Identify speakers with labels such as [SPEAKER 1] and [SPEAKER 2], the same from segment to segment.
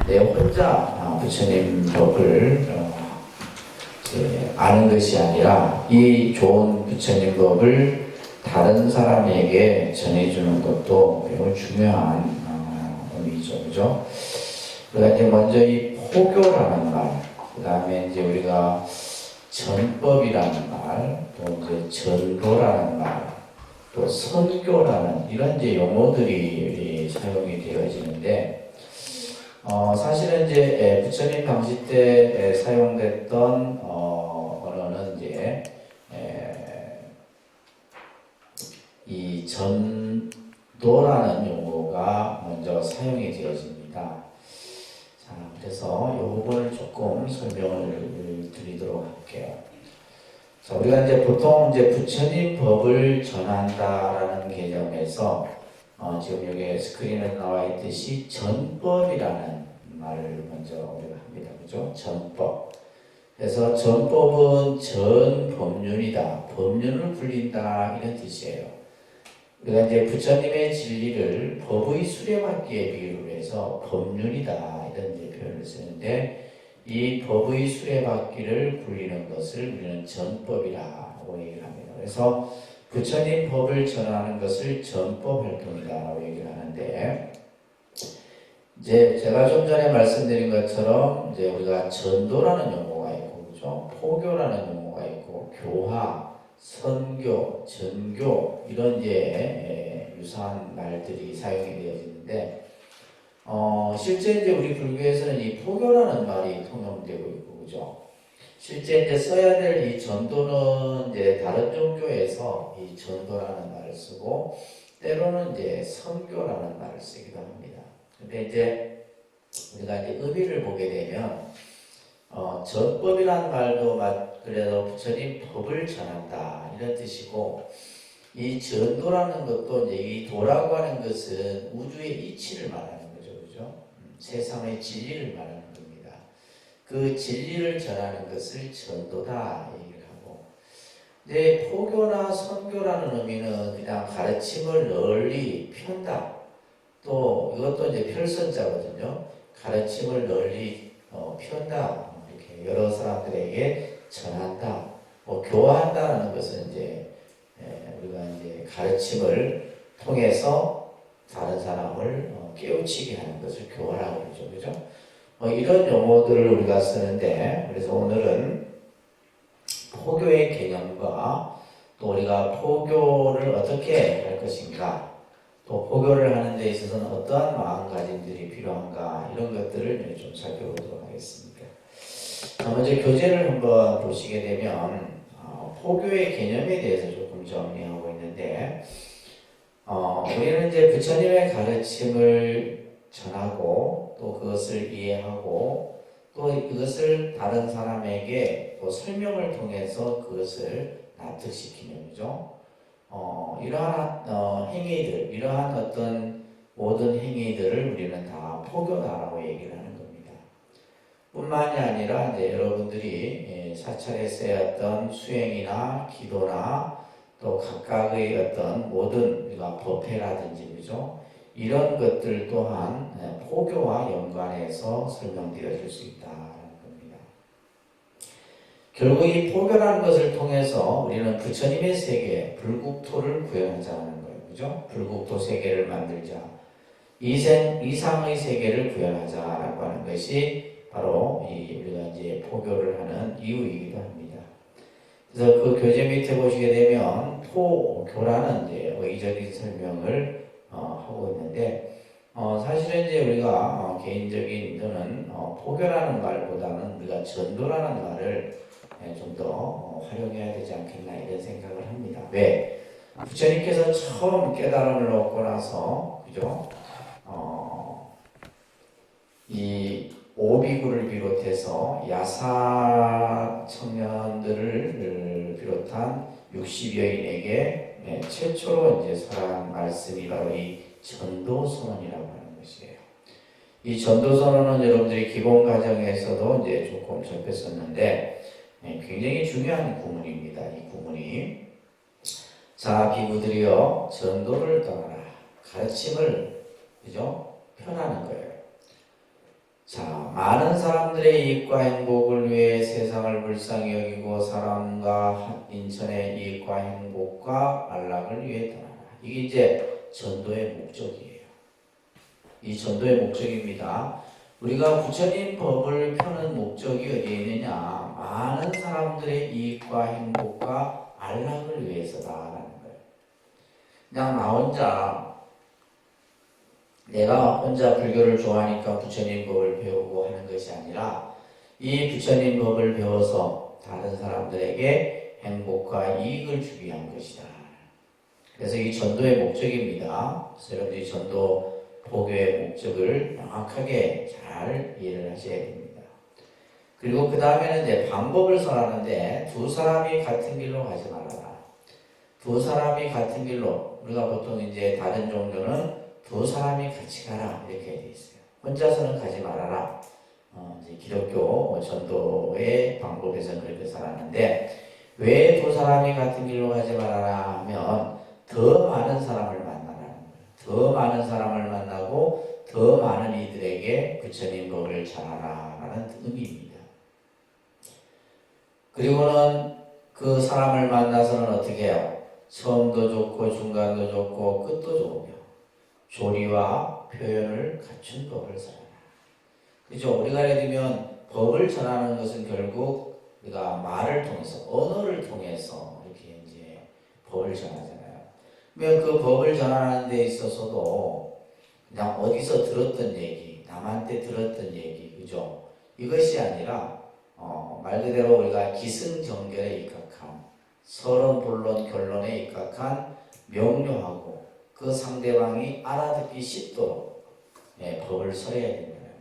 [SPEAKER 1] 내 혼자 부처님 법을 아는 것이 아니라 이 좋은 부처님 법을 다른 사람에게 전해주는 것도 매우 중요한 의미죠. 그죠? 그러니까 이제 먼저 이 포교라는 말, 그 다음에 이제 우리가 전법이라는 말, 또 이제 전도라는 말, 또 선교라는 이런 이제 용어들이 사용이 되어지는데, 사실은 이제 부처님 당시 때 사용됐던 언어는 이제 이 전도라는 용어가 먼저 사용이 되어집니다. 자, 그래서 이 부분을 조금 설명을 드리도록 할게요. 자, 우리가 이제 보통 이제 부처님 법을 전한다라는 개념에서 지금 여기 스크린에 나와 있듯이 전법이라는 말을 먼저 우리가 합니다. 그죠? 전법. 그래서 전법은 전법륜이다. 법륜을 불린다. 이런 뜻이에요. 우리가 이제 부처님의 진리를 법의 수레바퀴에 비유를 해서 법륜이다. 이런 이제 표현을 쓰는데, 이 법의 수레바퀴를 굴리는 것을 우리는 전법이라고 얘기를 합니다. 그래서 부처님 법을 전하는 것을 전법 활동이라고 얘기를 하는데, 이제 제가 좀 전에 말씀드린 것처럼 이제 우리가 전도라는 용어가 있고, 그죠? 포교라는 용어가 있고, 교화, 선교, 전교 이런 이제 유사한 말들이 사용이 되어지는데, 실제 이제 우리 불교에서는 이 포교라는 말이 통용되고 있고, 그죠? 실제 이제 써야 될 이 전도는 이제 다른 종교에서 이 전도라는 말을 쓰고, 때로는 이제 선교라는 말을 쓰기도 합니다. 근데 이제 우리가 이제 의미를 보게 되면, 전법이라는 말도 그래도 부처님 법을 전한다 이런 뜻이고, 이 전도라는 것도 이제 이 도라고 하는 것은 우주의 이치를 말하는 거죠, 그죠? 세상의 진리를 말하는 겁니다. 그 진리를 전하는 것을 전도다 얘기를 하고, 이제 포교나 선교라는 의미는 그냥 가르침을 널리 편다. 또 이것도 이제 필선자거든요. 가르침을 널리 편다. 이렇게 여러 사람들에게 전한다. 교화한다는 것은 이제 우리가 이제 가르침을 통해서 다른 사람을 깨우치게 하는 것을 교화라고 그러죠. 그죠? 이런 용어들을 우리가 쓰는데, 그래서 오늘은 포교의 개념과 또 우리가 포교를 어떻게 할 것인가, 또 포교를 하는 데 있어서는 어떠한 마음가짐들이 필요한가, 이런 것들을 좀 살펴보도록 하겠습니다. 먼저 교재를 한번 보시게 되면 포교의 개념에 대해서 조금 정리하고 있는데, 우리는 이제 부처님의 가르침을 전하고 또 그것을 이해하고 또 이것을 다른 사람에게 또 설명을 통해서 그것을 납득시키는 거죠. 이러한 행위들, 이러한 어떤 모든 행위들을 우리는 다 포교다라고 얘기를 하는 겁니다. 뿐만이 아니라 이제 여러분들이 사찰에 쓰였던 수행이나 기도나 또 각각의 어떤 모든 우리가 법회라든지, 그죠? 이런 것들 또한 포교와 연관해서 설명되어질 수 있다는 겁니다. 결국 이 포교라는 것을 통해서 우리는 부처님의 세계, 불국토를 구현하자는 거예요. 그죠? 불국토 세계를 만들자. 이상의 세계를 구현하자라고 하는 것이 바로 우리가 이제 포교를 하는 이유이기도 합니다. 그래서 그 교재 밑에 보시게 되면 포교라는 이제 의적인 설명을 하고 있는데, 사실은 이제 우리가 개인적인 또는 포교라는 말보다는 우리가 전도라는 말을 좀 더 활용해야 되지 않겠나 이런 생각을 합니다. 왜? 부처님께서 처음 깨달음을 얻고 나서, 그죠? 이 오비구를 비롯해서 야사 청년들을 비롯한 60여인에게 최초로 이제 설한 말씀이 바로 이 전도선언이라고 하는 것이에요. 이 전도선언은 여러분들이 기본 과정에서도 이제 조금 접했었는데, 굉장히 중요한 구문입니다. 이 구문이. 자, 비구들이여, 전도를 떠나라. 가르침을, 그죠? 편하는 거예요. 자, 많은 사람들의 이익과 행복을 위해 세상을 불쌍히 여기고 사람과 인천의 이익과 행복과 안락을 위해 떠나라. 이게 이제 전도의 목적이에요. 이 전도의 목적입니다. 우리가 부처님 법을 펴는 목적이 어디에 있느냐? 많은 사람들의 이익과 행복과 안락을 위해서다라는 거예요. 그냥 나 혼자 내가 혼자 불교를 좋아하니까 부처님 법을 배우고 하는 것이 아니라 이 부처님 법을 배워서 다른 사람들에게 행복과 이익을 주기 위한 것이다. 그래서 이 전도의 목적입니다. 그래서 여러분들이 전도 포교의 목적을 명확하게 잘 이해를 하셔야 됩니다. 그리고 그 다음에는 이제 방법을 설하는데 두 사람이 같은 길로 가지 말아라. 두 사람이 같은 길로, 우리가 보통 이제 다른 종교는 두 사람이 같이 가라 이렇게 되어 있어요. 혼자서는 가지 말아라. 이제 기독교 전도의 방법에서는 그렇게 설하는데 왜 두 사람이 같은 길로 가지 말아라 하면 더 많은 사람을 만나라는 거예요. 더 많은 사람을 만나고 더 많은 이들에게 부처님 법을 전하라는 의미입니다. 그리고는 그 사람을 만나서는 어떻게 해요? 처음도 좋고 중간도 좋고 끝도 좋으며 조리와 표현을 갖춘 법을 전하라. 그죠? 우리가 예를 들면 법을 전하는 것은 결국 우리가 말을 통해서 언어를 통해서 이렇게 이제 법을 전하잖아요. 그러면 그 법을 전하는 데 있어서도 그냥 어디서 들었던 얘기, 남한테 들었던 얘기, 그죠? 이것이 아니라 말 그대로 우리가 기승전결에 입각한 서론, 본론, 결론에 입각한 명료하고 그 상대방이 알아듣기 쉽도록 법을 설해야 된다는 거예요.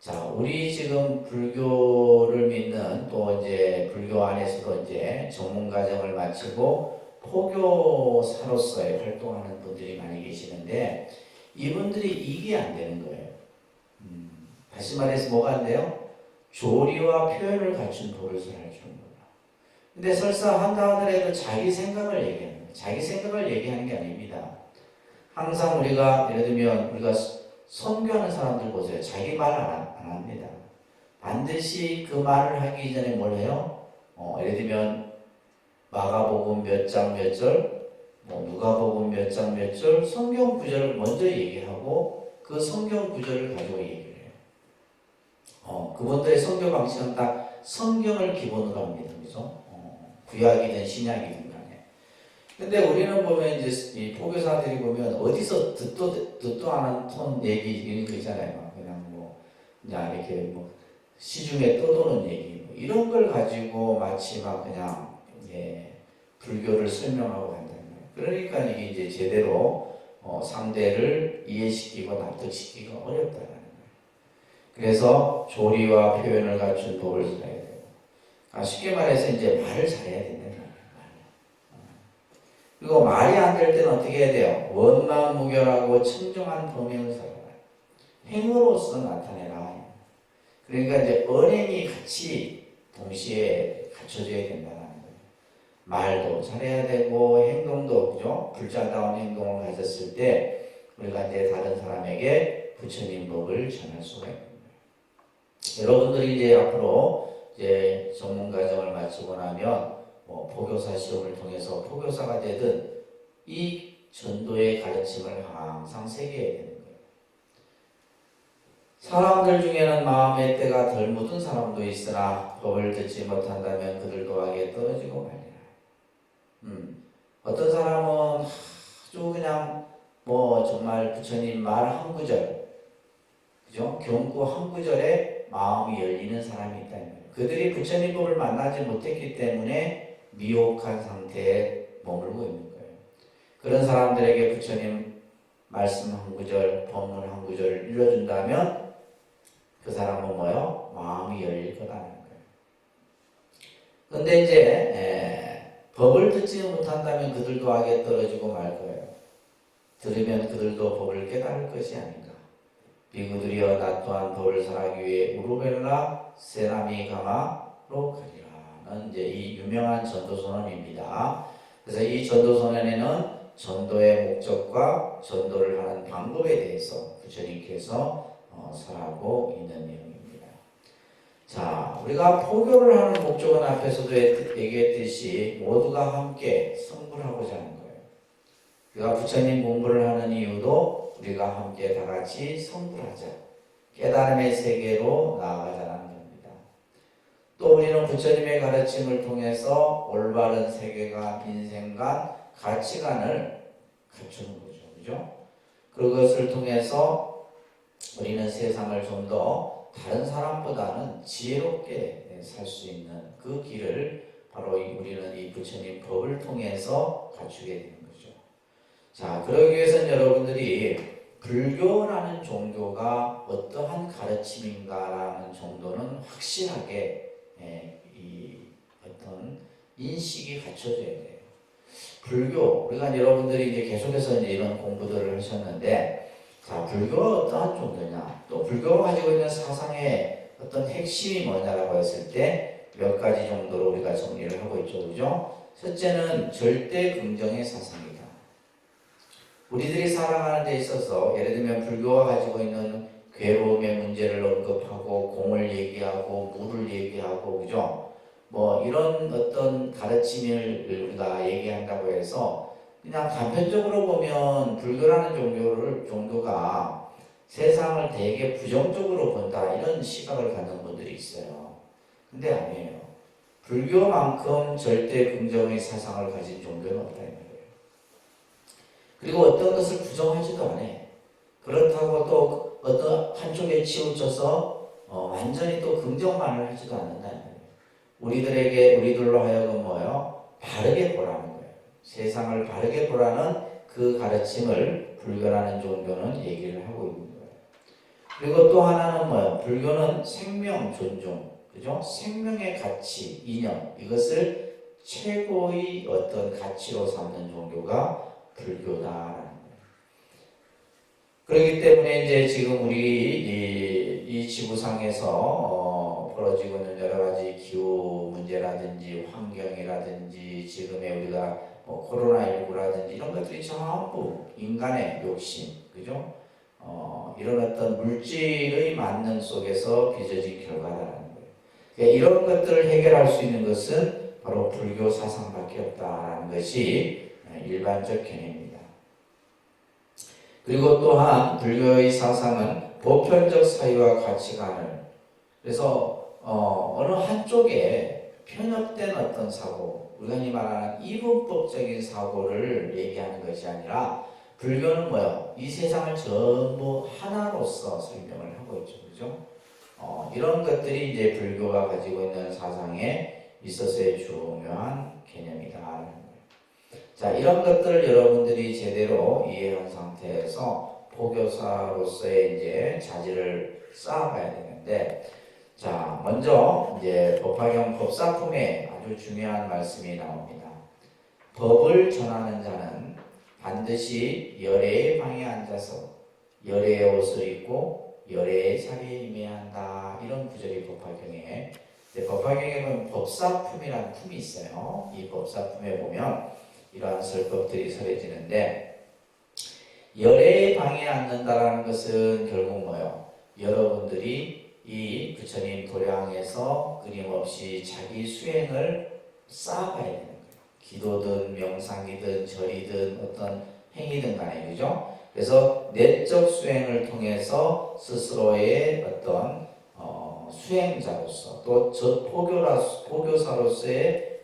[SPEAKER 1] 자, 우리 지금 불교를 믿는 또 이제 불교 안에서도 이제 전문가정을 마치고 포교사로서의 활동하는 분들이 많이 계시는데 이분들이 이게 안 되는 거예요. 다시 말해서 뭐가 안 돼요? 조리와 표현을 갖춘 법을 설할 줄 몰라. 근데 설사 한다 하더라도 자기 생각을 얘기하는 거예요. 자기 생각을 얘기하는 게 아닙니다. 항상 우리가 예를 들면 우리가 선교하는 사람들 보세요. 자기 말 안 합니다. 반드시 그 말을 하기 전에 뭘 해요? 예를 들면 마가복음 몇 장 몇 절, 누가복음 몇 장 몇 절, 성경 구절을 먼저 얘기하고 그 성경 구절을 가지고 얘기를 해요. 그분들의 선교 방식은 딱 성경을 기본으로 합니다. 그죠? 구약이든 신약이든 간에. 근데 우리는 보면 이제 이 포교사들이 보면 어디서 듣도 않은 톤 얘기 이런 거 있잖아요. 그냥 이렇게 시중에 떠도는 얘기 이런 걸 가지고 마치 막 그냥 불교를 설명하고 한다는 거예요. 그러니까 이게 이제 제대로 상대를 이해시키고 납득시키기가 어렵다는 거예요. 그래서 조리와 표현을 갖춘 법을 써야 돼요. 쉽게 말해서 이제 말을 잘해야 된다는 거예요. 그리고 말이 안 될 때는 어떻게 해야 돼요? 원만무결하고 청정한 범행을 살아라. 행으로서 나타내라. 그러니까 이제 언행이 같이 동시에 갖춰져야 된다는 거예요. 말도 잘해야 되고 행동도 그죠? 불자다운 행동을 가졌을 때 우리가 이제 다른 사람에게 부처님 법을 전할 수가 있는 거예요. 여러분들이 이제 앞으로 이제 전문가정을 마치고 나면 포교사 시험을 통해서 포교사가 되든 이 전도의 가르침을 항상 새겨야 되는 거예요. 사람들 중에는 마음의 때가 덜 묻은 사람도 있으나 법을 듣지 못한다면 그들도 악에 떨어지고 말이라. 어떤 사람은 아주 그냥 정말 부처님 말 한 구절, 그죠? 경구 한 구절에 마음이 열리는 사람이 있다는 거예요. 그들이 부처님 법을 만나지 못했기 때문에 미혹한 상태에 머물고 있는 거예요. 그런 사람들에게 부처님 말씀 한 구절, 법문 한 구절을 읽어준다면 그 사람은 뭐요? 마음이 열릴 거라는 거예요. 근데 이제 법을 듣지 못한다면 그들도 악에 떨어지고 말 거예요. 들으면 그들도 법을 깨달을 것이 아닌가. 비구들이여 나 또한 법을 설하기 위해 우르벨라 세나미 가마로 가리라는 이제 이 유명한 전도선언입니다. 그래서 이 전도선언에는 전도의 목적과 전도를 하는 방법에 대해서 부처님께서 설하고 있는 내용입니다. 자, 우리가 포교를 하는 목적은 앞에서도 얘기했듯이 모두가 함께 성불하고자 하는 거예요. 우리가 부처님 공부를 하는 이유도 우리가 함께 다 같이 성불하자, 깨달음의 세계로 나아가자는 겁니다. 또 우리는 부처님의 가르침을 통해서 올바른 세계관, 인생관, 가치관을 갖추는 거죠. 그죠? 그것을 통해서 우리는 세상을 좀 더 다른 사람보다는 지혜롭게 살 수 있는 그 길을 바로 우리는 이 부처님 법을 통해서 갖추게 되는 거죠. 자, 그러기 위해서는 여러분들이 불교라는 종교가 어떠한 가르침인가라는 정도는 확실하게 이 어떤 인식이 갖춰져야 돼요. 불교, 우리가 여러분들이 이제 계속해서 이제 이런 공부들을 하셨는데, 자, 불교가 어떠한 종교냐, 또 불교가 가지고 있는 사상의 어떤 핵심이 뭐냐라고 했을 때 몇 가지 정도로 우리가 정리를 하고 있죠. 그죠? 첫째는 절대 긍정의 사상이다. 우리들이 살아가는 데 있어서 예를 들면 불교가 가지고 있는 괴로움의 문제를 언급하고 공을 얘기하고 물을 얘기하고 그죠? 뭐 이런 어떤 가르침을 우리가 얘기한다고 해서 그냥 단편적으로 보면 불교라는 종교가 세상을 되게 부정적으로 본다 이런 시각을 갖는 분들이 있어요. 근데 아니에요. 불교만큼 절대 긍정의 사상을 가진 종교는 없다 이 말이에요. 그리고 어떤 것을 부정하지도 않아요. 그렇다고 또 어떤 한쪽에 치우쳐서 완전히 또 긍정만을 하지도 않는다 이 말이에요. 우리들로 하여금 뭐요? 바르게 보라는 거예요. 세상을 바르게 보라는 그 가르침을 불교라는 종교는 얘기를 하고 있는 거예요. 그리고 또 하나는 뭐예요? 불교는 생명 존중, 그죠? 생명의 가치, 이념, 이것을 최고의 어떤 가치로 삼는 종교가 불교다라는 거예요. 그렇기 때문에 이제 지금 우리 이 지구상에서 벌어지고 있는 여러 가지 기후 문제라든지 환경이라든지 지금의 우리가 코로나19라든지 이런 것들이 전부 인간의 욕심, 그죠? 이런 어떤 물질의 만능 속에서 빚어진 결과라는 거예요. 그러니까 이런 것들을 해결할 수 있는 것은 바로 불교 사상밖에 없다라는 것이 일반적 개념입니다. 그리고 또한 불교의 사상은 보편적 사유와 가치관을, 그래서 어느 한쪽에 편협된 어떤 사고, 우리가 흔히 말하는 이분법적인 사고를 얘기하는 것이 아니라 불교는 뭐예요? 이 세상을 전부 하나로서 설명을 하고 있죠. 그죠? 이런 것들이 이제 불교가 가지고 있는 사상에 있어서의 중요한 개념이다. 자, 이런 것들을 여러분들이 제대로 이해한 상태에서 포교사로서의 이제 자질을 쌓아가야 되는데, 자, 먼저 이제 법화경 법사품에 아주 중요한 말씀이 나옵니다. 법을 전하는 자는 반드시 열애의 방에 앉아서 열애의 옷을 입고 열애의 자리에 임해야 한다. 이런 구절이 법화경에, 법화경에 보면 법사품이라는 품이 있어요. 이 법사품에 보면 이러한 설법들이 설해지는데, 열애의 방에 앉는다라는 것은 결국 뭐예요? 여러분들이 이 부처님 도량에서 끊임없이 자기 수행을 쌓아가야 되는 거예요. 기도든 명상이든 절이든 어떤 행위든 간에, 그죠? 그래서 내적 수행을 통해서 스스로의 어떤 수행자로서 또 포교사로서의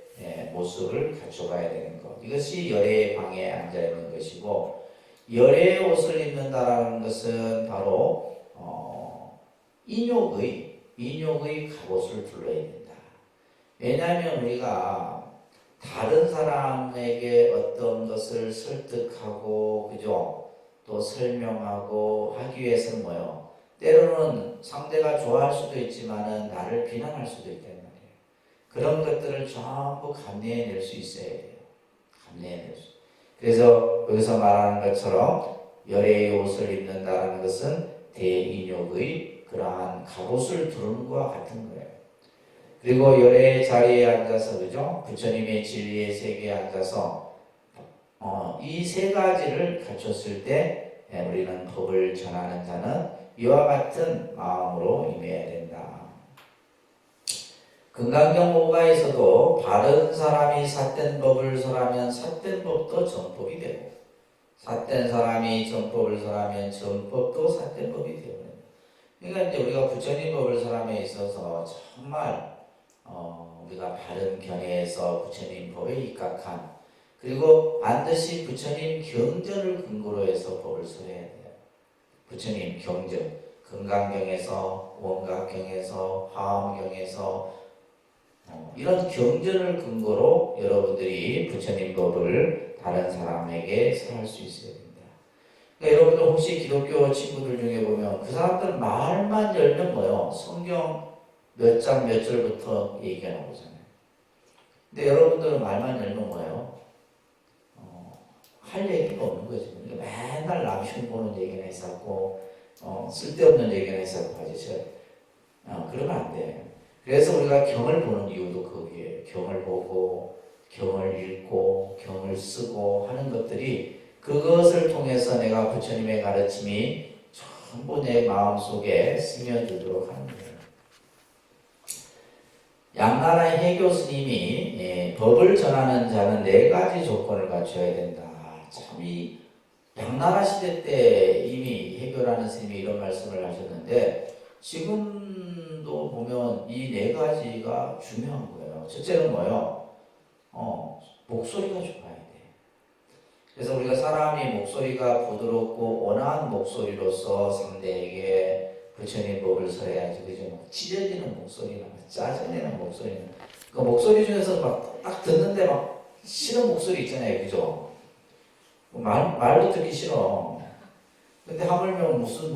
[SPEAKER 1] 모습을 갖춰가야 되는 것. 이것이 열애의 방에 앉아 있는 것이고, 열애의 옷을 입는다라는 것은 바로 인욕의 갑옷을 둘러야 된다. 왜냐하면 우리가 다른 사람에게 어떤 것을 설득하고, 그죠? 또 설명하고 하기 위해서는 뭐예요? 때로는 상대가 좋아할 수도 있지만은 나를 비난할 수도 있단 말이에요. 그런 것들을 전부 감내해낼 수 있어야 돼요. 감내해낼 수. 그래서 여기서 말하는 것처럼 열애의 옷을 입는다는 것은 대인욕의 그러한 갑옷을 두르는 것과 같은 거예요. 그리고 열애의 자리에 앉아서, 그죠? 부처님의 진리의 세계에 앉아서 이 세 가지를 갖췄을 때 우리는 법을 전하는 자는 이와 같은 마음으로 임해야 된다. 금강경호가에서도 바른 사람이 삿된 법을 설하면 삿된 법도 전법이 되고 삿된 사람이 전법을 설하면 전법도 삿된 법이 되고 그러니까 이제 우리가 부처님 법을 설함에 있어서 정말 우리가 바른 견해에서 부처님 법에 입각한 그리고 반드시 부처님 경전을 근거로 해서 법을 설해야 돼요. 부처님 경전, 금강경에서 원각경에서 화엄경에서 이런 경전을 근거로 여러분들이 부처님 법을 다른 사람에게 설할 수 있어야 됩니다. 그러니까 여러분들 혹시 기독교 친구들 중에 보면 그 사람들 말만 열면 뭐요? 성경 몇 장 몇 절부터 얘기가 나오잖아요. 근데 여러분들은 말만 열면 뭐예요? 할 얘기가 없는 거죠. 그러니까 맨날 남편 보는 얘기나 했었고 쓸데없는 얘기나 했었고 하죠. 그러면 안 돼. 그래서 우리가 경을 보는 이유도 거기에 경을 보고 경을 읽고 경을 쓰고 하는 것들이 그것을 통해서 내가 부처님의 가르침이 전부 내 마음속에 스며들도록 하는 거예요. 양나라의 해교 스님이 법을 전하는 자는 4가지 조건을 갖춰야 된다. 참 이 양나라 시대 때 이미 해교라는 스님이 이런 말씀을 하셨는데 지금도 보면 이 4가지가 중요한 거예요. 첫째는 뭐예요? 목소리가 좋아야 돼. 그래서 우리가 사람이 목소리가 부드럽고 온화한 목소리로서 상대에게 부처님 법을 설해야지. 그죠? 찢어지는 목소리나 짜증내는 목소리나 그 목소리 중에서 막 딱 듣는데 막 싫은 목소리 있잖아요. 그죠? 말도 듣기 싫어. 근데 하물며 무슨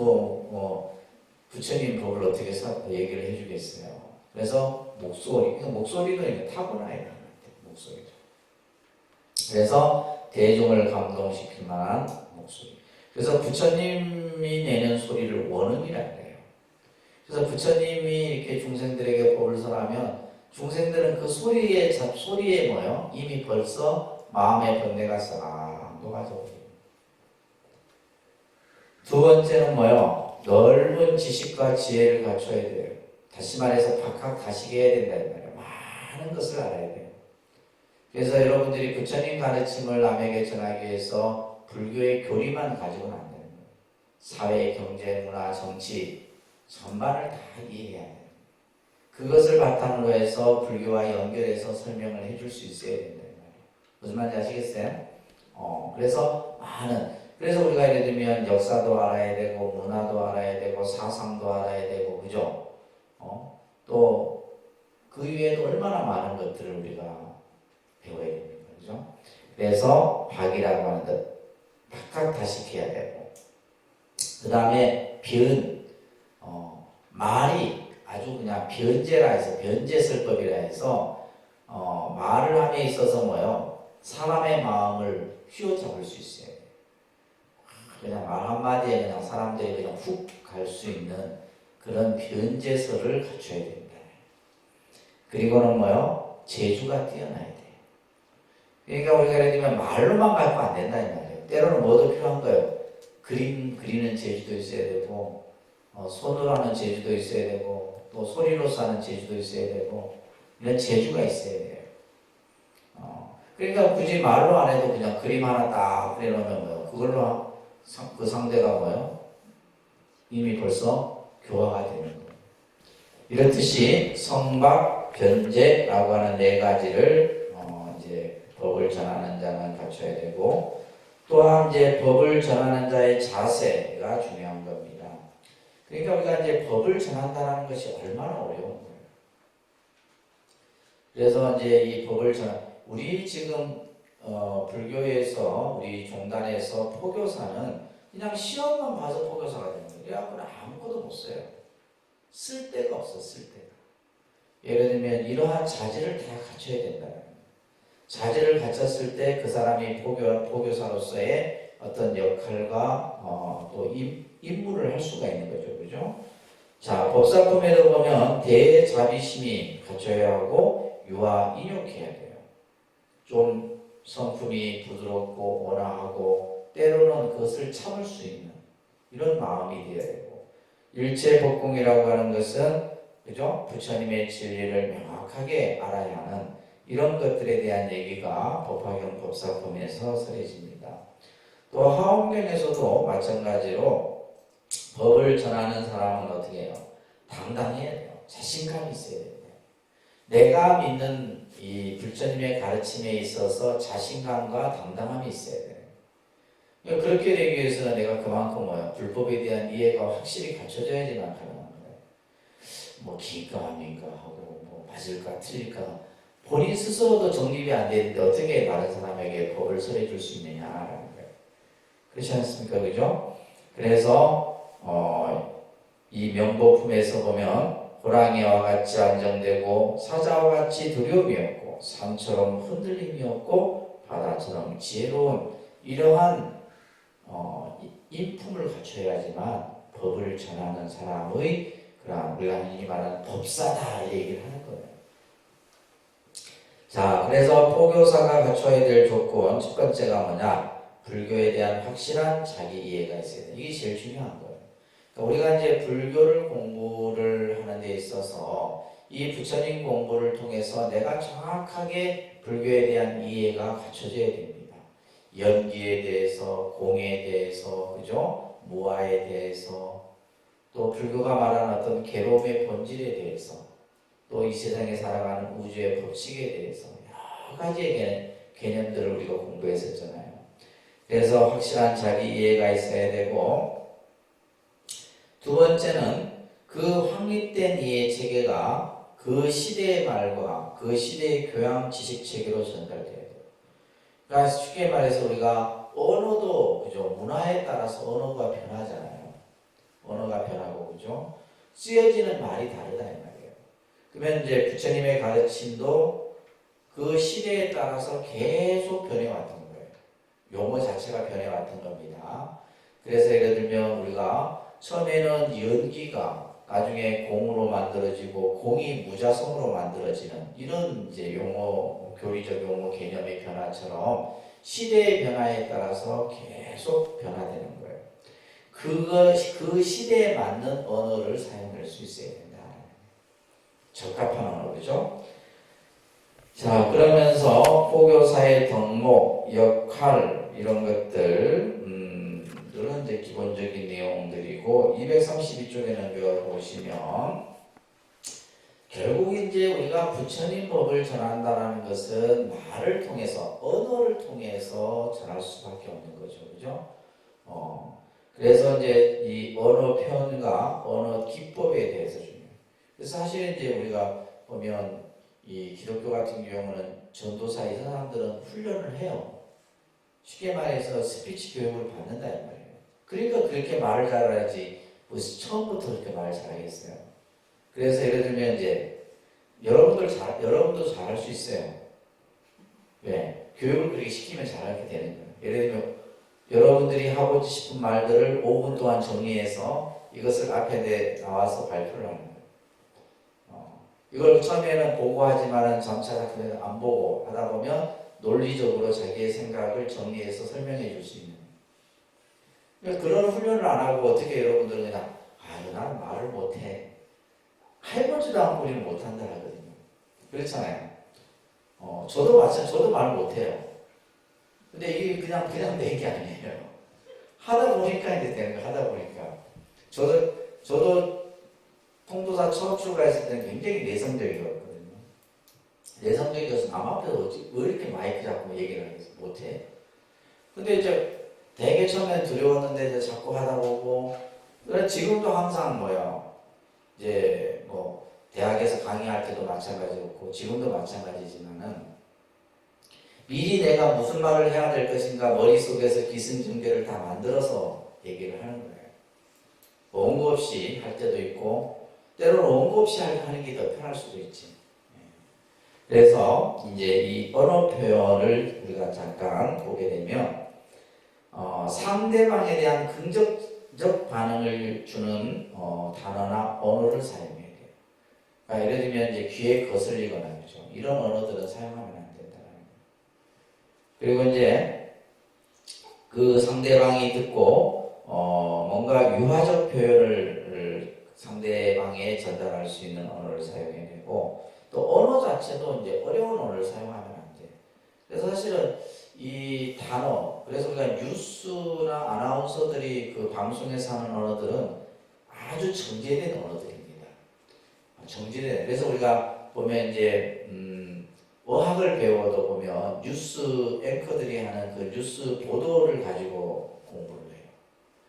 [SPEAKER 1] 부처님 법을 어떻게 얘기를 해주겠어요. 그래서 목소리는 타고나야 되는 것 같아요. 목소리도. 그래서 대중을 감동시킬 만한 목소리. 그래서 부처님이 내는 소리를 원음이라 그래요. 그래서 부처님이 이렇게 중생들에게 법을 설하면 중생들은 그 소리에 뭐요? 이미 벌써 마음의 번뇌가 싹 녹아져버려요. 두 번째는 뭐요? 넓은 지식과 지혜를 갖춰야 돼요. 다시 말해서 박학다식해야 된다는 말이에요. 많은 것을 알아야 돼요. 그래서 여러분들이 부처님 가르침을 남에게 전하기 위해서 불교의 교리만 가지고는 안 되는 거예요. 사회, 경제, 문화, 정치 전반을 다 이해해야 돼요. 그것을 바탕으로 해서 불교와 연결해서 설명을 해줄 수 있어야 된다는 말이에요. 무슨 말인지 아시겠어요? 그래서 우리가 예를 들면 역사도 알아야 되고 문화도 알아야 되고 사상도 알아야 되고 그죠? 또 그 이외에도 얼마나 많은 것들을 우리가 배워야 됩니까? 그죠? 그래서 박이라고 하는 것 박학다식해야 되고 그 다음에 말이 아주 그냥 변제라 해서 변제설법이라 해서 말을 함에 있어서 뭐요? 사람의 마음을 휘어잡을 수 있어요. 그냥 말 한마디에 그냥 사람들이 그냥 훅 갈 수 있는 그런 변제설을 갖춰야 됩니다. 그리고는 뭐요? 재주가 뛰어나야 돼요. 그러니까 우리가 예를 들면 말로만 갖고 안 된다는 말이에요. 때로는 뭐도 필요한 거예요. 그리는 재주도 있어야 되고 손으로 하는 재주도 있어야 되고 또 소리로서 하는 재주도 있어야 되고 이런 재주가 있어야 돼요. 그러니까 굳이 말로 안 해도 그냥 그림 하나 딱 그려놓으면 뭐요? 그걸로 그 상대가 뭐요? 이미 벌써 교화가 되는 거예요. 이렇듯이 성박, 변제라고 하는 4가지를 이제 법을 전하는 자는 갖춰야 되고 또한 이제 법을 전하는 자의 자세가 중요한 겁니다. 그러니까 우리가 이제 법을 전한다는 것이 얼마나 어려운 거예요. 그래서 이제 이 법을 우리 지금 불교에서 우리 종단에서 포교사는 그냥 시험만 봐서 포교사가 되는 거예요. 그래갖고는 아무것도 못 써요. 쓸 데가 없어, 쓸 데가. 예를 들면 이러한 자질을 다 갖춰야 된다. 자질을 갖췄을 때 그 사람이 포교사로서의 어떤 역할과 또 임무를 할 수가 있는 거죠. 그죠? 자, 법사품에도 보면 대자비심이 갖춰야 하고 유아 인욕해야 돼요. 좀 성품이 부드럽고 온화하고 때로는 그것을 참을 수 있는 이런 마음이 되어야 되고 일체복공이라고 하는 것은 그죠? 부처님의 진리를 명확하게 알아야 하는 이런 것들에 대한 얘기가 법화경 법사품에서 설해집니다. 또 하원경에서도 마찬가지로 법을 전하는 사람은 어떻게 해요? 당당해야 돼요. 자신감이 있어야 돼요. 내가 믿는 이 부처님의 가르침에 있어서 자신감과 당당함이 있어야 돼요. 그렇게 되기 위해서는 내가 그만큼 뭐야? 불법에 대한 이해가 확실히 갖춰져야지만 가능한 거예요. 뭐 기인가 아닌가 하고 뭐 맞을까 틀릴까 본인 스스로도 정립이 안 되는데 어떻게 다른 사람에게 법을 설해줄 수 있느냐라는 거예요. 그렇지 않습니까? 그죠? 그래서 이 명보품에서 보면 호랑이와 같이 안정되고 사자와 같이 두려움이 없고 산처럼 흔들림이 없고 바다처럼 지혜로운 이러한 인품을 갖춰야지만 법을 전하는 사람의 그런 우리가 흔히 말하는 법사다 이 얘기를 하는 거예요. 자, 그래서 포교사가 갖춰야 될 조건 첫 번째가 뭐냐? 불교에 대한 확실한 자기 이해가 있어야 돼. 이게 제일 중요한 거예요. 그러니까 우리가 이제 불교를 공부를 하는 데 있어서 이 부처님 공부를 통해서 내가 정확하게 불교에 대한 이해가 갖춰져야 됩니다. 연기에 대해서, 공에 대해서, 그죠? 무아에 대해서, 또 불교가 말하는 어떤 괴로움의 본질에 대해서, 또 이 세상에 살아가는 우주의 법칙에 대해서 여러 가지의 개념들을 우리가 공부했었잖아요. 그래서 확실한 자기 이해가 있어야 되고, 두 번째는 그 확립된 이해 체계가 그 시대의 말과 그 시대의 교양 지식 체계로 전달돼야 돼요. 그러니까 쉽게 말해서 우리가 언어도 그죠? 문화에 따라서 언어가 변하잖아요. 언어가 변하고 그죠? 쓰여지는 말이 다르다 이 말이에요. 그러면 이제 부처님의 가르침도 그 시대에 따라서 계속 변해왔던 거예요. 용어 자체가 변해왔던 겁니다. 그래서 예를 들면 우리가 처음에는 연기가 나중에 공으로 만들어지고 공이 무자성으로 만들어지는 이런 이제 용어, 교리적 용어 개념의 변화처럼 시대의 변화에 따라서 계속 변화되는 거예요. 그 시대에 맞는 언어를 사용할 수 있어야 된다. 적합한 언어, 그죠? 자, 그러면서 포교사의 덕목, 역할 이런 것들 이런 이제 기본적인 내용들이고 232쪽에는 보시면 결국 이제 우리가 부처님 법을 전한다는 것은 말을 통해서 언어를 통해서 전할 수밖에 없는 거죠, 그죠? 그래서 이제 이 언어 표현과 언어 기법에 대해서 중요해요. 그래서 사실 이제 우리가 보면 이 기독교 같은 경우는 전도사 이 사람들은 훈련을 해요. 쉽게 말해서 스피치 교육을 받는다 이 말이에요. 그러니까 그렇게 말을 잘해야지 무슨 처음부터 그렇게 말을 잘하겠어요. 그래서 예를 들면 이제 여러분도 잘할 수 있어요. 왜? 교육을 그렇게 시키면 잘하게 되는 거예요. 예를 들면 여러분들이 하고 싶은 말들을 5분 동안 정리해서 이것을 앞에 나와서 발표를 하는 거예요. 이걸 처음에는 보고 하지만은 점차 안 보고 하다 보면 논리적으로 자기의 생각을 정리해서 설명해 줄 수 있는. 그러니까 그런 훈련을 안 하고 어떻게 여러분들은 그냥 나는 말을 못해. 해보지도 않고 우리는 못한다 하거든요. 그렇잖아요. 저도 말 못해요. 근데 이게 그냥 된 게 아니에요. 하다 보니까 이제 되는 거 하다 보니까. 저도 통도사 처음 출가했을 때는 굉장히 내성적이었거든요. 내성적이어서 남 앞에서 왜 이렇게 마이크 잡고 얘기를 하겠어? 못해. 근데 이제 되게 처음엔 두려웠는데 이제 자꾸 하다 보고, 그래 지금도 항상 이제 뭐 대학에서 강의할 때도 마찬가지였고 지금도 마찬가지지만은 미리 내가 무슨 말을 해야 될 것인가 머릿속에서 기승전결을 다 만들어서 얘기를 하는 거예요. 원고 없이 할 때도 있고 때로는 원고 없이 하는 게 더 편할 수도 있지. 그래서 이제 이 언어 표현을 우리가 잠깐 보게 되면 상대방에 대한 긍정적 반응을 주는 단어나 언어를 사용해야 돼요. 그러니까 예를 들면 이제 귀에 거슬리거나 그죠. 이런 언어들은 사용하면 안 된다는 거예요. 그리고 이제 그 상대방이 듣고 뭔가 유화적 표현을 상대방에 전달할 수 있는 언어를 사용해야 되고, 또 언어 자체도 이제 어려운 언어를 사용하면 안 돼. 그래서 사실은 이 단어, 그래서 우리가 뉴스나 아나운서들이 그 방송에서 하는 언어들은 아주 정제된 언어들입니다. 정제된. 그래서 우리가 보면 이제 어학을 배워도 보면 뉴스 앵커들이 하는 그 뉴스 보도를 가지고 공부를 해요.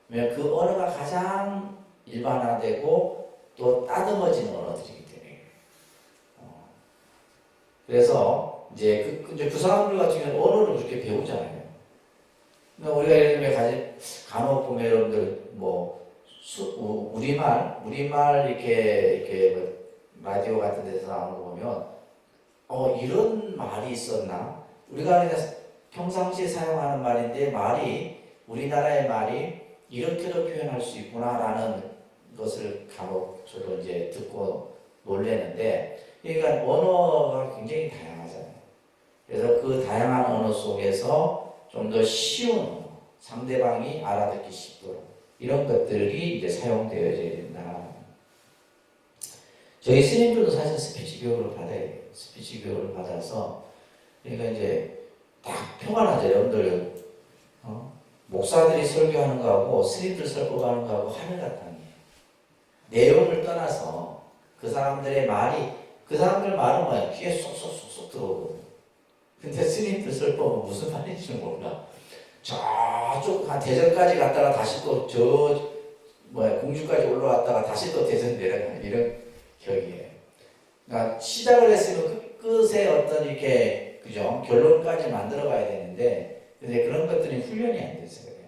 [SPEAKER 1] 왜냐면 그 언어가 가장 일반화되고 또 따듬어지는 언어들이기 때문에. 그래서 이제 그 사람들 같은 경우는 언어를 그렇게 배우잖아요. 그러니까 우리가 예를 들면 간혹 보면 여러분들 뭐 우리말 이렇게 뭐 라디오 같은 데서 나오는 거 보면 이런 말이 있었나? 우리가 그냥 평상시에 사용하는 말인데 우리나라의 말이 이렇게도 표현할 수 있구나라는 것을 간혹 저도 이제 듣고 놀래는데, 그러니까 언어가 굉장히 다양하잖아요. 그래서 그 다양한 언어 속에서 좀 더 쉬운 언어, 상대방이 알아듣기 쉽도록 이런 것들이 이제 사용되어져야 된다. 저희 스님들도 사실 스피치 교육을 받아야 돼요. 스피치 교육을 받아서, 그러니까 이제 딱 표가 나죠. 여러분들 목사들이 설교하는 거하고 스님들 설교하는 거하고 하늘과 땅이에요. 내용을 떠나서 그 사람들 말은 뭐야? 귀에 쏙쏙쏙쏙 들어오거든요. 근데 스님들 설교는 무슨 말인지 몰라. 저쪽 한 대전까지 갔다가 다시 또 공주까지 올라왔다가 다시 또 대전 내려가는 이런 격이에요. 그러니까 시작을 했으면 끝에 어떤 이렇게 그죠? 결론까지 만들어 가야 되는데, 근데 그런 것들이 훈련이 안 돼서 그래요.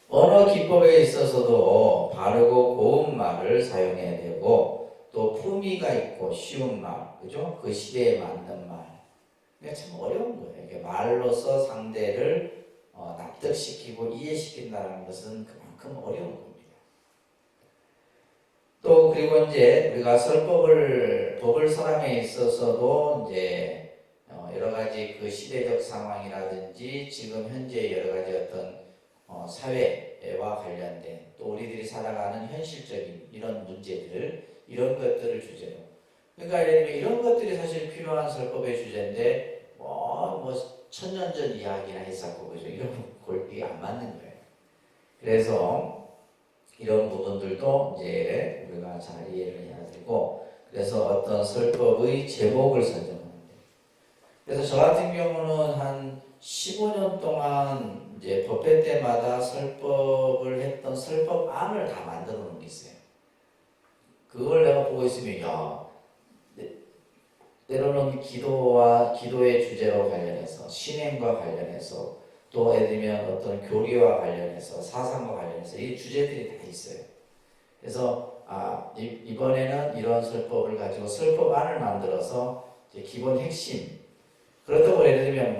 [SPEAKER 1] 언어 기법에 있어서도 바르고 고운 말을 사용해야 되고, 또 품위가 있고 쉬운 말, 그죠? 그 시대에 맞는 말. 이게 참 어려운 거예요. 이게 말로서 상대를 납득시키고 이해시킨다는 것은 그만큼 어려운 겁니다. 또 그리고 이제 우리가 법을 설함에 있어서도 이제 여러 가지 그 시대적 상황이라든지 지금 현재 여러 가지 어떤 사회와 관련된 또 우리들이 살아가는 현실적인 이런 문제들, 이런 것들을 주제로, 그러니까 예를 들면 이런 것들이 사실 필요한 설법의 주제인데 뭐 천년 전 이야기나 했었고 그죠? 이런 골이 안 맞는 거예요. 그래서 이런 부분들도 이제 우리가 잘 이해를 해야 되고, 그래서 어떤 설법의 제목을 선정하는 거예요. 그래서 저 같은 경우는 한 15년 동안 이제 법회 때마다 설법을 했던 설법안을 다 만들어 놓은 게 있어요. 그걸 내가 보고 있으면 때로는 기도의 주제로 관련해서, 신행과 관련해서, 또 예를 들면 어떤 교리와 관련해서, 사상과 관련해서 이 주제들이 다 있어요. 그래서 이번에는 이런 설법을 가지고 설법안을 만들어서 이제 기본 핵심, 그렇다고 예를 들면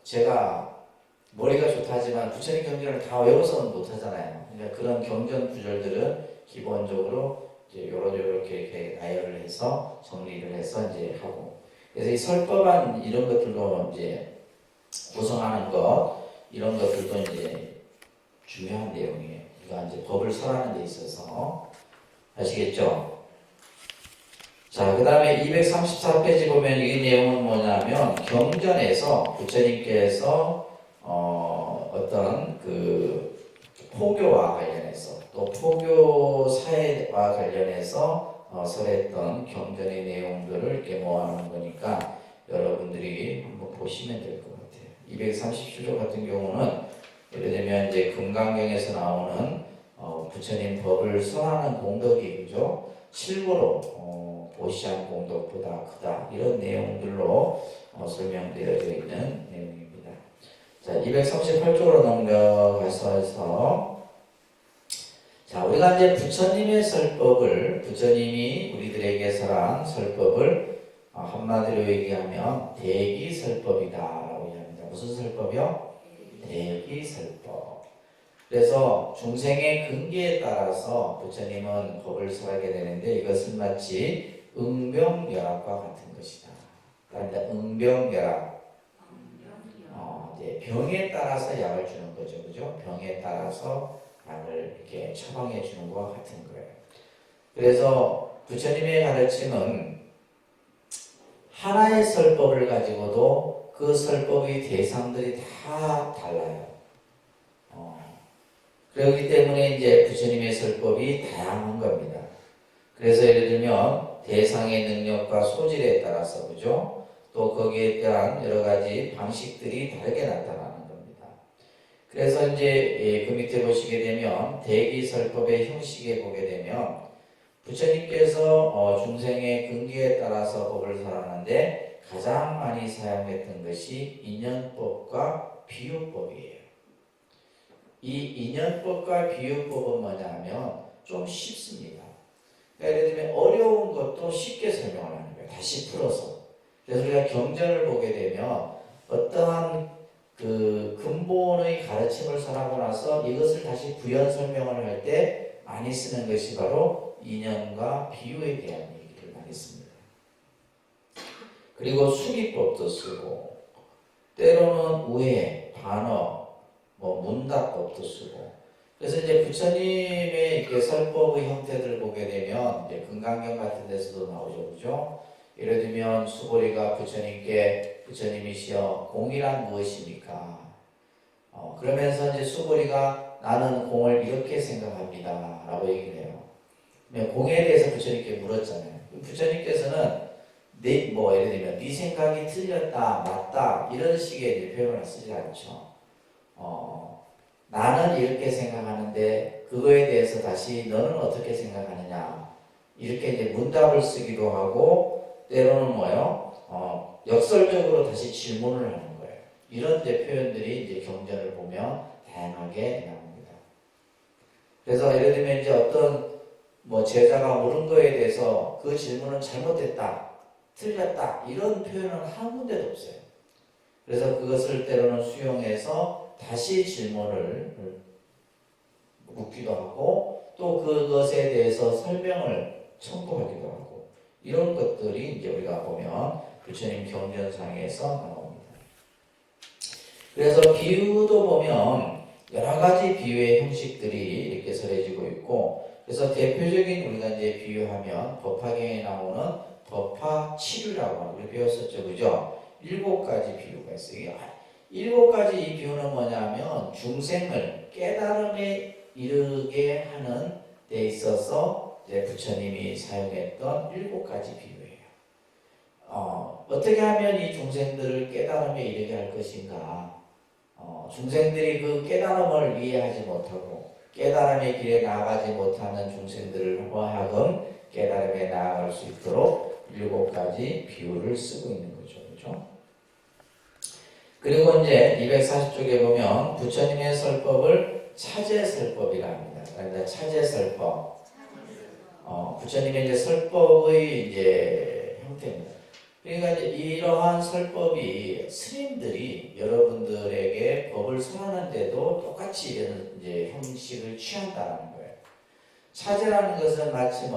[SPEAKER 1] 제가 머리가 좋다지만 부처님 경전을 다 외워서는 못하잖아요. 그러니까 그런 경전 구절들은 기본적으로 이제 이렇게 나열을 해서 정리를 해서 이제 하고, 그래서 이 설법안 이런 것들도 이제 구성하는 것, 이런 것들도 이제 중요한 내용이에요. 우리가 이제 법을 설하는 데 있어서 아시겠죠? 자, 그 다음에 234페이지 보면 이 내용은 뭐냐면 경전에서 부처님께서 어떤 그 포교와 관련해서 또 포교 사회와 관련해서 설했던 경전의 내용들을 이렇게 모아놓은 거니까 여러분들이 한번 보시면 될 것 같아요. 237조 같은 경우는 예를 들면 이제 금강경에서 나오는 부처님 법을 설하는 공덕이 그죠? 실고로 보시한 공덕보다 크다, 이런 내용들로 설명되어져 있는 내용입니다. 자, 238쪽으로 넘겨가서 자, 우리가 이제 부처님의 설법을, 부처님이 우리들에게 설한 설법을 한마디로 얘기하면 대기설법이다라고 얘기합니다. 무슨 설법이요? 대기설법. 그래서 중생의 근기에 따라서 부처님은 법을 설하게 되는데, 이것은 마치 응병열학과 같은 것이다. 그러니까 응병열학, 이제 병에 따라서 약을 주는 거죠, 그죠? 병에 따라서 약을 이렇게 처방해 주는 것과 같은 거예요. 그래서 부처님의 가르침은 하나의 설법을 가지고도 그 설법의 대상들이 다 달라요. 그렇기 때문에 이제 부처님의 설법이 다양한 겁니다. 그래서 예를 들면 대상의 능력과 소질에 따라서 그죠? 또 거기에 대한 여러 가지 방식들이 다르게 나타나는 겁니다. 그래서 이제 그 밑에 보시게 되면 대기설법의 형식에 보게 되면 부처님께서 중생의 근기에 따라서 법을 설하는데 가장 많이 사용했던 것이 인연법과 비유법이에요. 이 인연법과 비유법은 뭐냐면 좀 쉽습니다. 그러니까 예를 들면 어려운 것도 쉽게 설명을 하는 거예요. 다시 풀어서. 그래서 우리가 경전을 보게 되면 어떠한 그 근본의 가르침을 설하고 나서 이것을 다시 부연 설명을 할 때 많이 쓰는 것이 바로 인연과 비유에 대한 얘기를 많이 씁니다. 그리고 수기법도 쓰고 때로는 우회, 반어, 문답법도 쓰고 그래서 이제 부처님의 이렇게 설법의 형태들을 보게 되면 이제 금강경 같은 데서도 나오죠, 그죠? 예를 들면 수보리가 부처님이시여 공이란 무엇입니까? 그러면서 이제 수보리가 나는 공을 이렇게 생각합니다 라고 얘기를 해요. 공에 대해서 부처님께 물었잖아요. 부처님께서는 예를 들면 네 생각이 틀렸다, 맞다 이런 식의 이제 표현을 쓰지 않죠. 나는 이렇게 생각하는데 그거에 대해서 다시 너는 어떻게 생각하느냐 이렇게 이제 문답을 쓰기도 하고 때로는 역설적으로 다시 질문을 하는 거예요. 이런 이제 표현들이 이제 경전을 보면 다양하게 나옵니다. 그래서 예를 들면 이제 어떤 제자가 물은 거에 대해서 그 질문은 잘못됐다, 틀렸다 이런 표현은 한 군데도 없어요. 그래서 그것을 때로는 수용해서 다시 질문을 묻기도 하고 또 그것에 대해서 설명을 첨부하기도 하고 이런 것들이 이제 우리가 보면 부처님 경전상에서 나옵니다. 그래서 비유도 보면 여러 가지 비유의 형식들이 이렇게 설해지고 있고 그래서 대표적인 우리가 이제 비유하면 법화경에 나오는 법화치류라고 하는 우리 배웠었죠, 그죠? 7가지 비유가 있어요. 7가지 이 비유는 뭐냐면 중생을 깨달음에 이르게 하는 데 있어서 이제 부처님이 사용했던 7가지 비유예요. 어떻게 하면 이 중생들을 깨달음에 이르게 할 것인가? 중생들이 그 깨달음을 이해하지 못하고 깨달음의 길에 나아가지 못하는 중생들을 하여금 깨달음에 나아갈 수 있도록 7가지 비유를 쓰고 있는 거죠. 그렇죠? 그리고 이제 240쪽에 보면 부처님의 설법을 차제설법이라 합니다. 그러니까 차제설법. 부처님의 이제 설법의 이제 형태입니다. 그러니까 이제 이러한 설법이 스님들이 여러분들에게 법을 설하는데도 똑같이 이런 이제 형식을 취한다는 거예요. 차제라는 것은 마치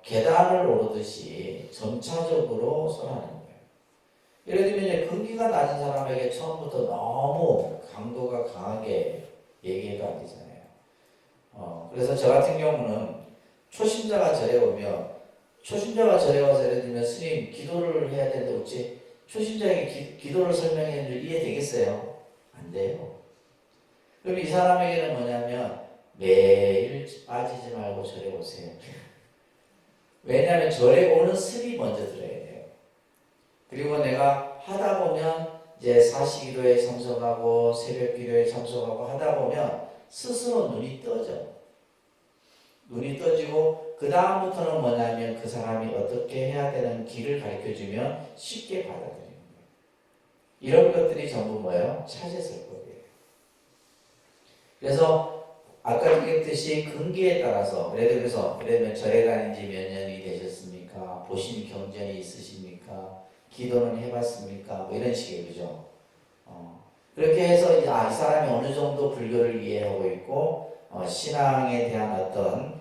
[SPEAKER 1] 계단을 오르듯이 점차적으로 설하는 거예요. 예를 들면 이제 근기가 낮은 사람에게 처음부터 너무 강도가 강하게 얘기해도 안 되잖아요. 그래서 저 같은 경우는 초심자가 절에 오면 초심자가 절에 와서 예를 들면 스님 기도를 해야 되는데 어찌 초심자에게 기도를 설명해 줄 이해되겠어요? 안 돼요. 그럼 이 사람에게는 뭐냐면 매일 빠지지 말고 절에 오세요. 왜냐하면 절에 오는 스님 먼저 들어야 돼요. 그리고 내가 하다 보면 이제 사시기도에 참석하고 새벽기도에 참석하고 하다 보면 스스로 눈이 떠져. 눈이 떠지고 그 다음부터는 뭐냐면 그 사람이 어떻게 해야 되는 길을 가르쳐주면 쉽게 받아들이는 거예요. 이런 것들이 전부 뭐예요? 차제설법이에요. 그래서 아까 얘기했듯이 근기에 따라서 예를 들면 절에 다닌 지 몇 년이 되셨습니까? 보신 경전이 있으십니까? 기도는 해봤습니까? 이런 식의 그죠? 그렇게 해서 이 사람이 어느 정도 불교를 이해하고 있고 신앙에 대한 어떤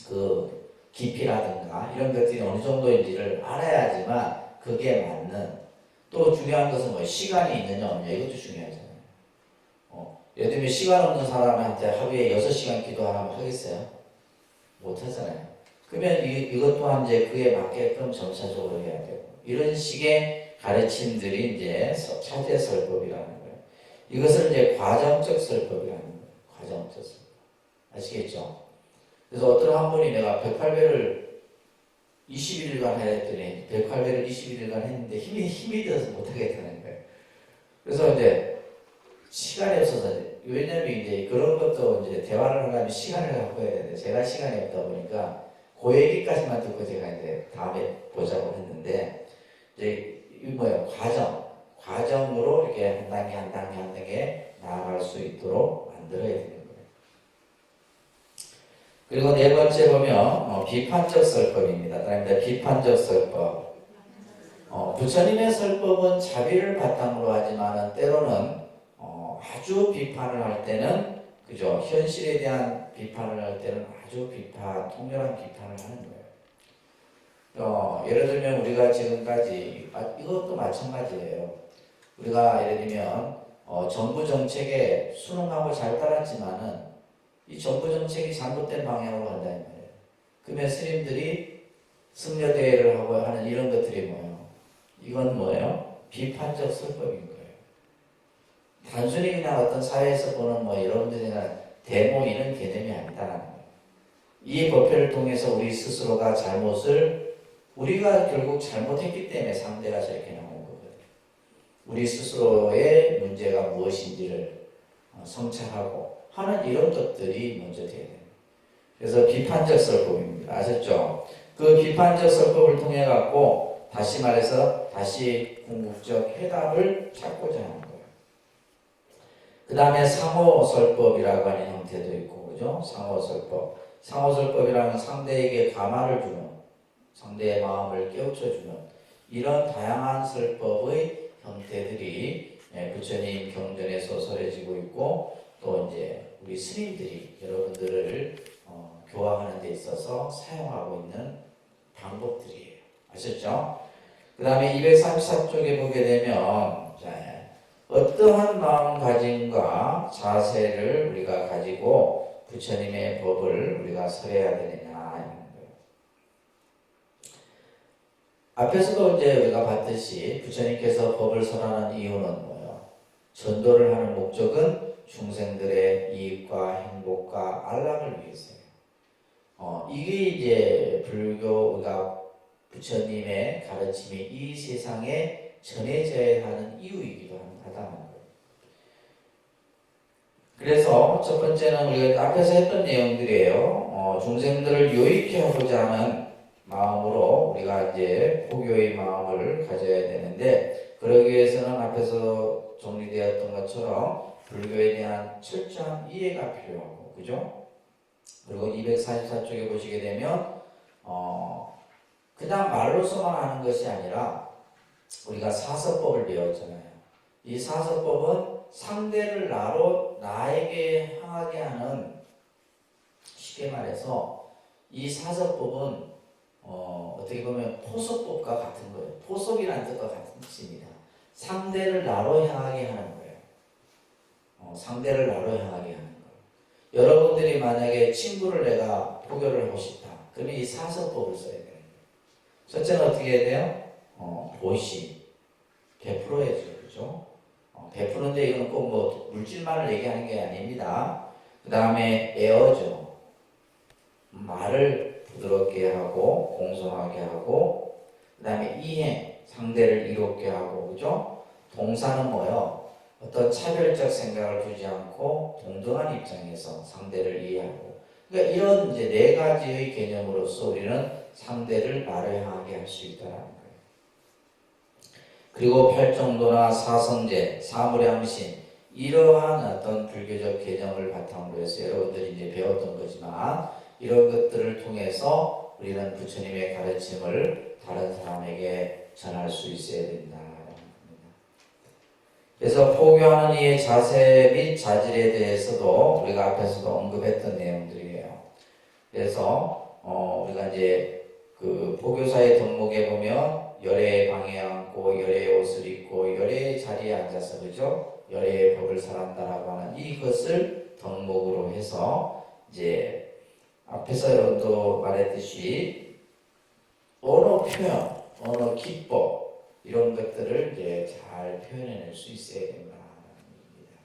[SPEAKER 1] 그 깊이라든가 이런 것들이 어느 정도인지를 알아야지만 그게 맞는 또 중요한 것은 시간이 있느냐 없느냐 이것도 중요하잖아요. 예를 들면 시간 없는 사람한테 하루에 6시간 기도하라면 하겠어요? 못 하잖아요. 그러면 이것 또한 이제 그에 맞게끔 점차적으로 해야 되고, 이런 식의 가르침들이 이제 차제 설법이라는 거예요. 이것을 이제 과정적 설법이라는 거예요. 과정적 설법. 아시겠죠? 그래서 어떤 한 분이 내가 108배를 21일간 해야 했더니 108배를 21일간 했는데 힘이 들어서 못하겠다는 거예요. 그래서 이제 시간이 없어서, 왜냐면 이제 그런 것도 이제 대화를 하려면 시간을 갖고 해야 되는데 제가 시간이 없다 보니까 그 얘기까지만 듣고 제가 이제 다음에 보자고 했는데, 이제 이 뭐예요? 과정으로 이렇게 한 단계 한 단계 한 단계 나아갈 수 있도록 만들어야 되는 거예요. 그리고 네 번째 보면 비판적 설법입니다. 그다음에 비판적 설법. 부처님의 설법은 자비를 바탕으로 하지만은 때로는 아주 비판을 할 때는, 그죠? 현실에 대한 비판을 할 때는 아주 통렬한 비판을 하는 거예요. 예를 들면 우리가 지금까지, 이것도 마찬가지예요. 우리가 예를 들면 정부 정책에 순응하고 잘 따랐지만은 이 정부 정책이 잘못된 방향으로 간다는 말이에요. 그러면 스님들이 승려대회를 하고 하는 이런 것들이 뭐예요? 이건 뭐예요? 비판적 설법인 거예요. 단순히 그냥 어떤 사회에서 보는 여러분들이 데모 이런 개념이 아니다라는 거예요. 이 법회를 통해서 우리 스스로가 우리가 결국 잘못했기 때문에 상대가 저렇게 나오는 거거든요. 우리 스스로의 문제가 무엇인지를 성찰하고 하는 이런 것들이 먼저 돼야 돼요. 그래서 비판적 설법입니다. 아셨죠? 그 비판적 설법을 통해 갖고 다시 말해서 다시 궁극적 해답을 찾고자 하는 거예요. 그 다음에 상호설법이라고 하는 형태도 있고, 그죠? 상호설법. 상호설법이라는 상대에게 감화를 주는, 상대의 마음을 깨우쳐주는 이런 다양한 설법의 형태들이 부처님 경전에 소설해지고 있고, 또 이제 우리 스님들이 여러분들을 교화하는 데 있어서 사용하고 있는 방법들이에요. 아셨죠? 그 다음에 234쪽에 보게 되면, 어떠한 마음가짐과 자세를 우리가 가지고 부처님의 법을 우리가 설해야 되느냐 하는 거예요. 앞에서도 이제 우리가 봤듯이 부처님께서 법을 설하는 이유는 뭐예요? 전도를 하는 목적은 중생들의 이익과 행복과 안락을 위해서예요. 이게 이제 불교가 부처님의 가르침이 이 세상에 전해져야 하는 이유이기도 하다는 거예요. 그래서 첫 번째는 우리가 앞에서 했던 내용들이에요. 중생들을 유익해 하고자 하는 마음으로 우리가 이제 포교의 마음을 가져야 되는데, 그러기 위해서는 앞에서 정리되었던 것처럼 불교에 대한 철저한 이해가 필요하고, 그죠? 그리고 244쪽에 보시게 되면 그냥 말로서만 하는 것이 아니라 우리가 사서법을 배웠잖아요. 이 사서법은 상대를 나에게 향하게 하는, 쉽게 말해서 이 사서법은 어떻게 보면 포석법과 같은 거예요. 포석이라는 뜻과 같은 뜻입니다. 상대를 나로 향하게 하는 거예요. 상대를 나로 향하게 하는 거예요. 여러분들이 만약에 친구를 내가 포교를 하고 싶다. 그러면 이 사서법을 써야 돼요. 첫째는 어떻게 해야 돼요? 보시. 베풀어야죠. 그죠? 베푸는데 이건 꼭 물질만을 얘기하는 게 아닙니다. 그 다음에 에어죠. 말을 부드럽게 하고, 공손하게 하고, 그 다음에 이행, 상대를 이롭게 하고, 그죠? 동사는 뭐요? 어떤 차별적 생각을 두지 않고 동등한 입장에서 상대를 이해하고, 그러니까 이런 이제 네 가지의 개념으로서 우리는 상대를 나를 향하게 할 수 있다는 거예요. 그리고 팔정도나 사성제, 사무량심, 이러한 어떤 불교적 개념을 바탕으로 해서 여러분들이 이제 배웠던 거지만, 이런 것들을 통해서 우리는 부처님의 가르침을 다른 사람에게 전할 수 있어야 된다. 그래서 포교하는 이의 자세 및 자질에 대해서도 우리가 앞에서도 언급했던 내용들이에요. 그래서 우리가 이제 그 포교사의 덕목에 보면 열애의 방에 앉고 열애의 옷을 입고 열애의 자리에 앉아서, 그죠? 열애의 법을 설한다라고 하는 이것을 덕목으로 해서 이제 앞에서 여러분도 말했듯이 언어 표현, 언어 기법 이런 것들을 이제 잘 표현해낼 수 있어야 된다는 얘기입니다.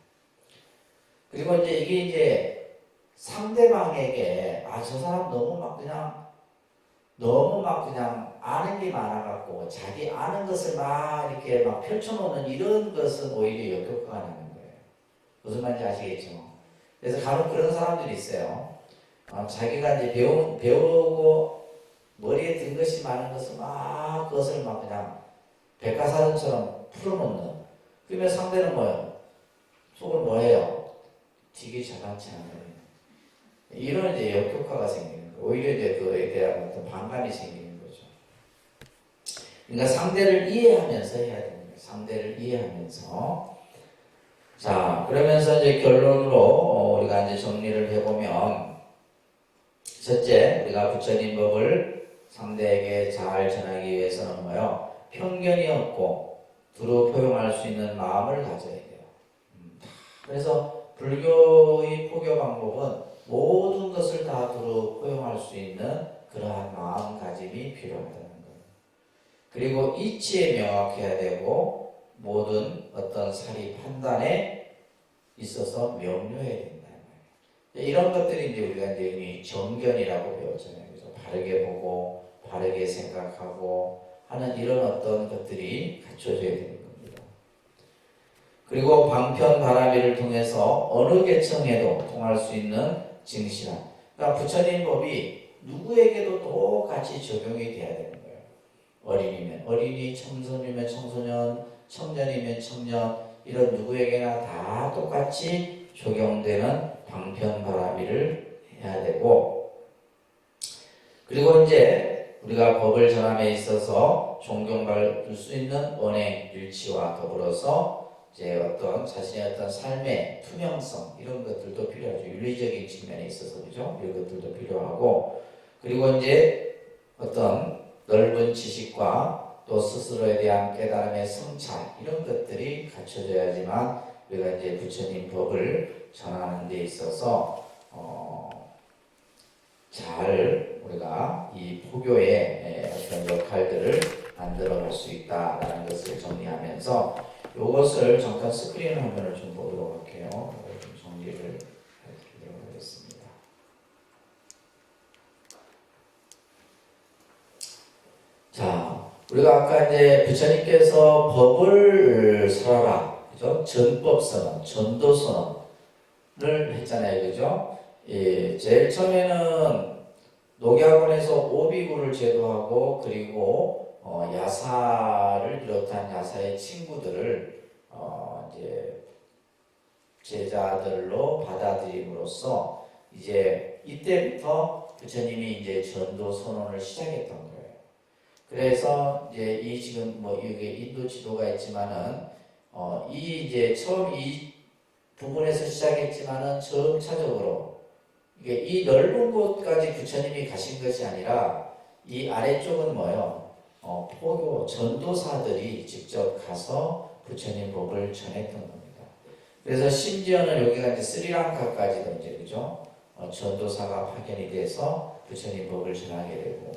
[SPEAKER 1] 그리고 이제 이게 이제 상대방에게 저 사람 너무 막 그냥 아는 게 많아갖고 자기 아는 것을 막 이렇게 막 펼쳐놓는 이런 것은 오히려 역효과가 나는 거예요. 무슨 말인지 아시겠죠? 그래서 간혹 그런 사람들이 있어요. 자기가 이제 배우고 머리에 든 것이 많은 것을 막 그것을 막 그냥 백과사전처럼 풀어놓는. 그러면 상대는 뭐예요? 속을 뭐해요? 되게 잘하지 않아요. 이런 이제 역효과가 생기는 거예요. 오히려 이제 그에 대한 어떤 반감이 생기는 거죠. 그러니까 상대를 이해하면서 해야 됩니다. 상대를 이해하면서. 자, 그러면서 이제 결론으로 우리가 이제 정리를 해보면, 첫째, 우리가 부처님 법을 상대에게 잘 전하기 위해서는 뭐요? 편견이 없고 두루 포용할 수 있는 마음을 가져야 돼요. 그래서 불교의 포교 방법은 모든 것을 다 두루 포용할 수 있는 그러한 마음가짐이 필요하다는 거예요. 그리고 이치에 명확해야 되고 모든 어떤 사리 판단에 있어서 명료해야 된다는 거예요. 이런 것들이 이제 우리가 이제 정견이라고 배웠잖아요. 그래서 바르게 보고 바르게 생각하고 하는 이런 어떤 것들이 갖춰져야 되는 겁니다. 그리고 방편바라미를 통해서 어느 계층에도 통할 수 있는 증실함. 그러니까 부처님 법이 누구에게도 똑같이 적용이 돼야 되는 거예요. 어린이면 어린이, 청소년이면 청소년, 청년이면 청년, 이런 누구에게나 다 똑같이 적용되는 방편바라미를 해야 되고, 그리고 이제 우리가 법을 전함에 있어서 존경받을 수 있는 언행, 일치와 더불어서 이제 어떤 자신의 어떤 삶의 투명성 이런 것들도 필요하죠. 윤리적인 측면에 있어서 그죠? 이런 것들도 필요하고, 그리고 이제 어떤 넓은 지식과 또 스스로에 대한 깨달음의 성찰 이런 것들이 갖춰져야지만 우리가 이제 부처님 법을 전하는 데 있어서 잘 우리가 이 포교의 어떤 역할들을 만들어갈 수 있다라는 것을 정리하면서 이것을 잠깐 스크린 화면을 좀 보도록 할게요. 좀 정리를 해드리도록 하겠습니다. 자, 우리가 아까 이제 부처님께서 법을 설하라, 그죠? 전법 선언, 전도 선언을 했잖아요, 그죠? 예, 제일 처음에는 녹약원에서 오비구를 제도하고 그리고 야사를 비롯한 야사의 친구들을 이제 제자들로 받아들임으로써 이제 이때부터 부처님이 이제 전도 선언을 시작했던 거예요. 그래서 이제 이 지금 뭐 이게 인도 지도가 있지만은 이 이제 처음 이 부분에서 시작했지만은 점차적으로 이게 이 넓은 곳까지 부처님이 가신 것이 아니라 이 아래쪽은 뭐요? 포교 전도사들이 직접 가서 부처님 법을 전했던 겁니다. 그래서 심지어는 여기가 이제 스리랑카까지도 이제 그죠? 전도사가 파견이 돼서 부처님 법을 전하게 되고,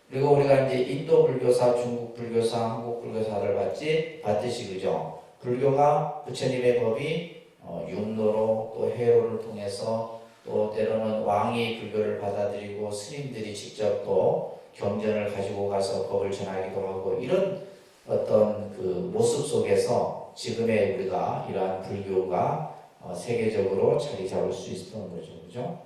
[SPEAKER 1] 그리고 우리가 이제 인도 불교사, 중국 불교사, 한국 불교사를 봤듯이 그죠? 불교가 부처님의 법이 융로로 또 해로를 통해서 또 때로는 왕이 불교를 받아들이고 스님들이 직접 또 경전을 가지고 가서 법을 전하기도 하고, 이런 어떤 그 모습 속에서 지금의 우리가 이러한 불교가 세계적으로 자리 잡을 수 있었던 거죠. 그죠?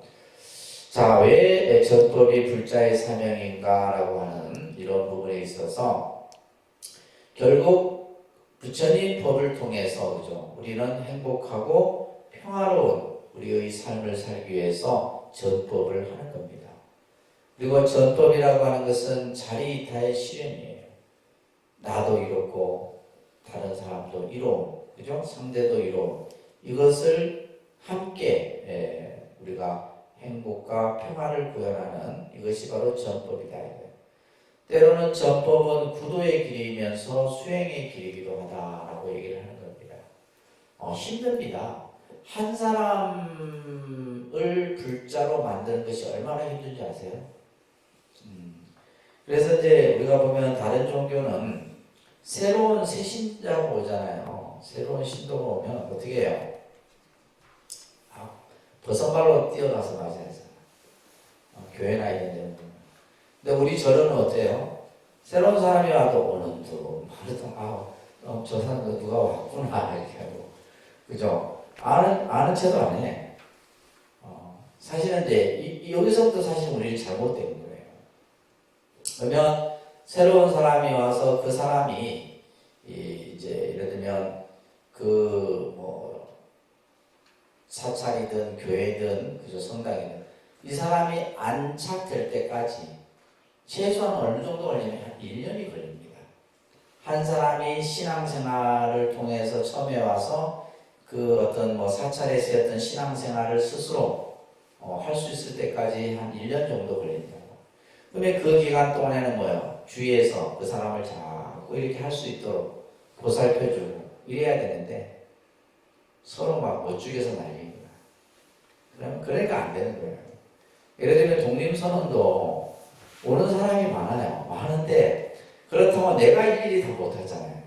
[SPEAKER 1] 자, 왜 전법이 불자의 사명인가라고 하는 이런 부분에 있어서 결국 부처님 법을 통해서 그죠? 우리는 행복하고 평화로운 우리의 삶을 살기 위해서 전법을 하는 겁니다. 그리고 전법이라고 하는 것은 자리이타의 실현이에요. 나도 이롭고 다른 사람도 이로움, 그죠? 상대도 이로움. 이것을 함께 우리가 행복과 평화를 구현하는 이것이 바로 전법이다. 때로는 전법은 구도의 길이면서 수행의 길이기도 하다라고 얘기를 하는 겁니다. 힘듭니다. 한 사람을 불자로 만드는 것이 얼마나 힘든지 아세요? 그래서 이제 우리가 보면 다른 종교는 새로운 새 신자가 오잖아요. 새로운 신도가 오면 어떻게 해요? 버선발로 뛰어가서 맞아야죠. 교회나 이런 데. 근데 우리 절은 어때요? 새로운 사람이 와도 오는 둥, 말도 저 사람 누가 왔구나 이렇게 하고, 그죠? 아는 체도 안 해. 사실은 이제 여기서부터 사실 우리는 잘못된 거예요. 그러면 새로운 사람이 와서 그 사람이 이제 예를 들면 사찰이든 교회든 그죠, 성당이든 이 사람이 안착될 때까지 최소한 어느 정도 걸리면 한 1년이 걸립니다. 한 사람이 신앙생활을 통해서 처음에 와서 그 어떤 사찰에서 어떤 신앙생활을 스스로 할 수 있을 때까지 한 1년 정도 걸린다고. 그러면 그 기간 동안에는 뭐예요? 주위에서 그 사람을 자꾸 이렇게 할 수 있도록 보살펴주고 이래야 되는데 서로 막 못 죽여서 난리인 거야. 그러니까 안 되는 거예요. 예를 들면 독립선언도 오는 사람이 많아요. 많은데 그렇다고 내가 일일이 다 못하잖아요.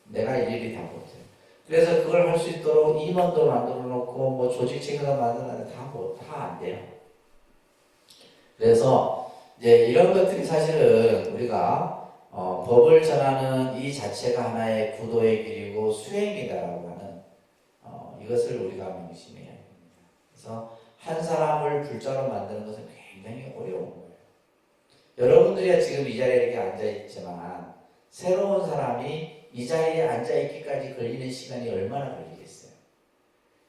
[SPEAKER 1] 내가 일일이 다 못해요. 그래서 그걸 할 수 있도록 임원도 만들어 놓고 조직 체계도 만들어 놨는데 다 안 돼요. 그래서 이제 이런 것들이 사실은 우리가 법을 전하는 이 자체가 하나의 구도의 길이고 수행이다라고 하는 이것을 우리가 명심해야 됩니다. 그래서 한 사람을 불자로 만드는 것은 굉장히 어려운 거예요. 여러분들이 지금 이 자리에 이렇게 앉아있지만 새로운 사람이 이 자리에 앉아있기까지 걸리는 시간이 얼마나 걸리겠어요.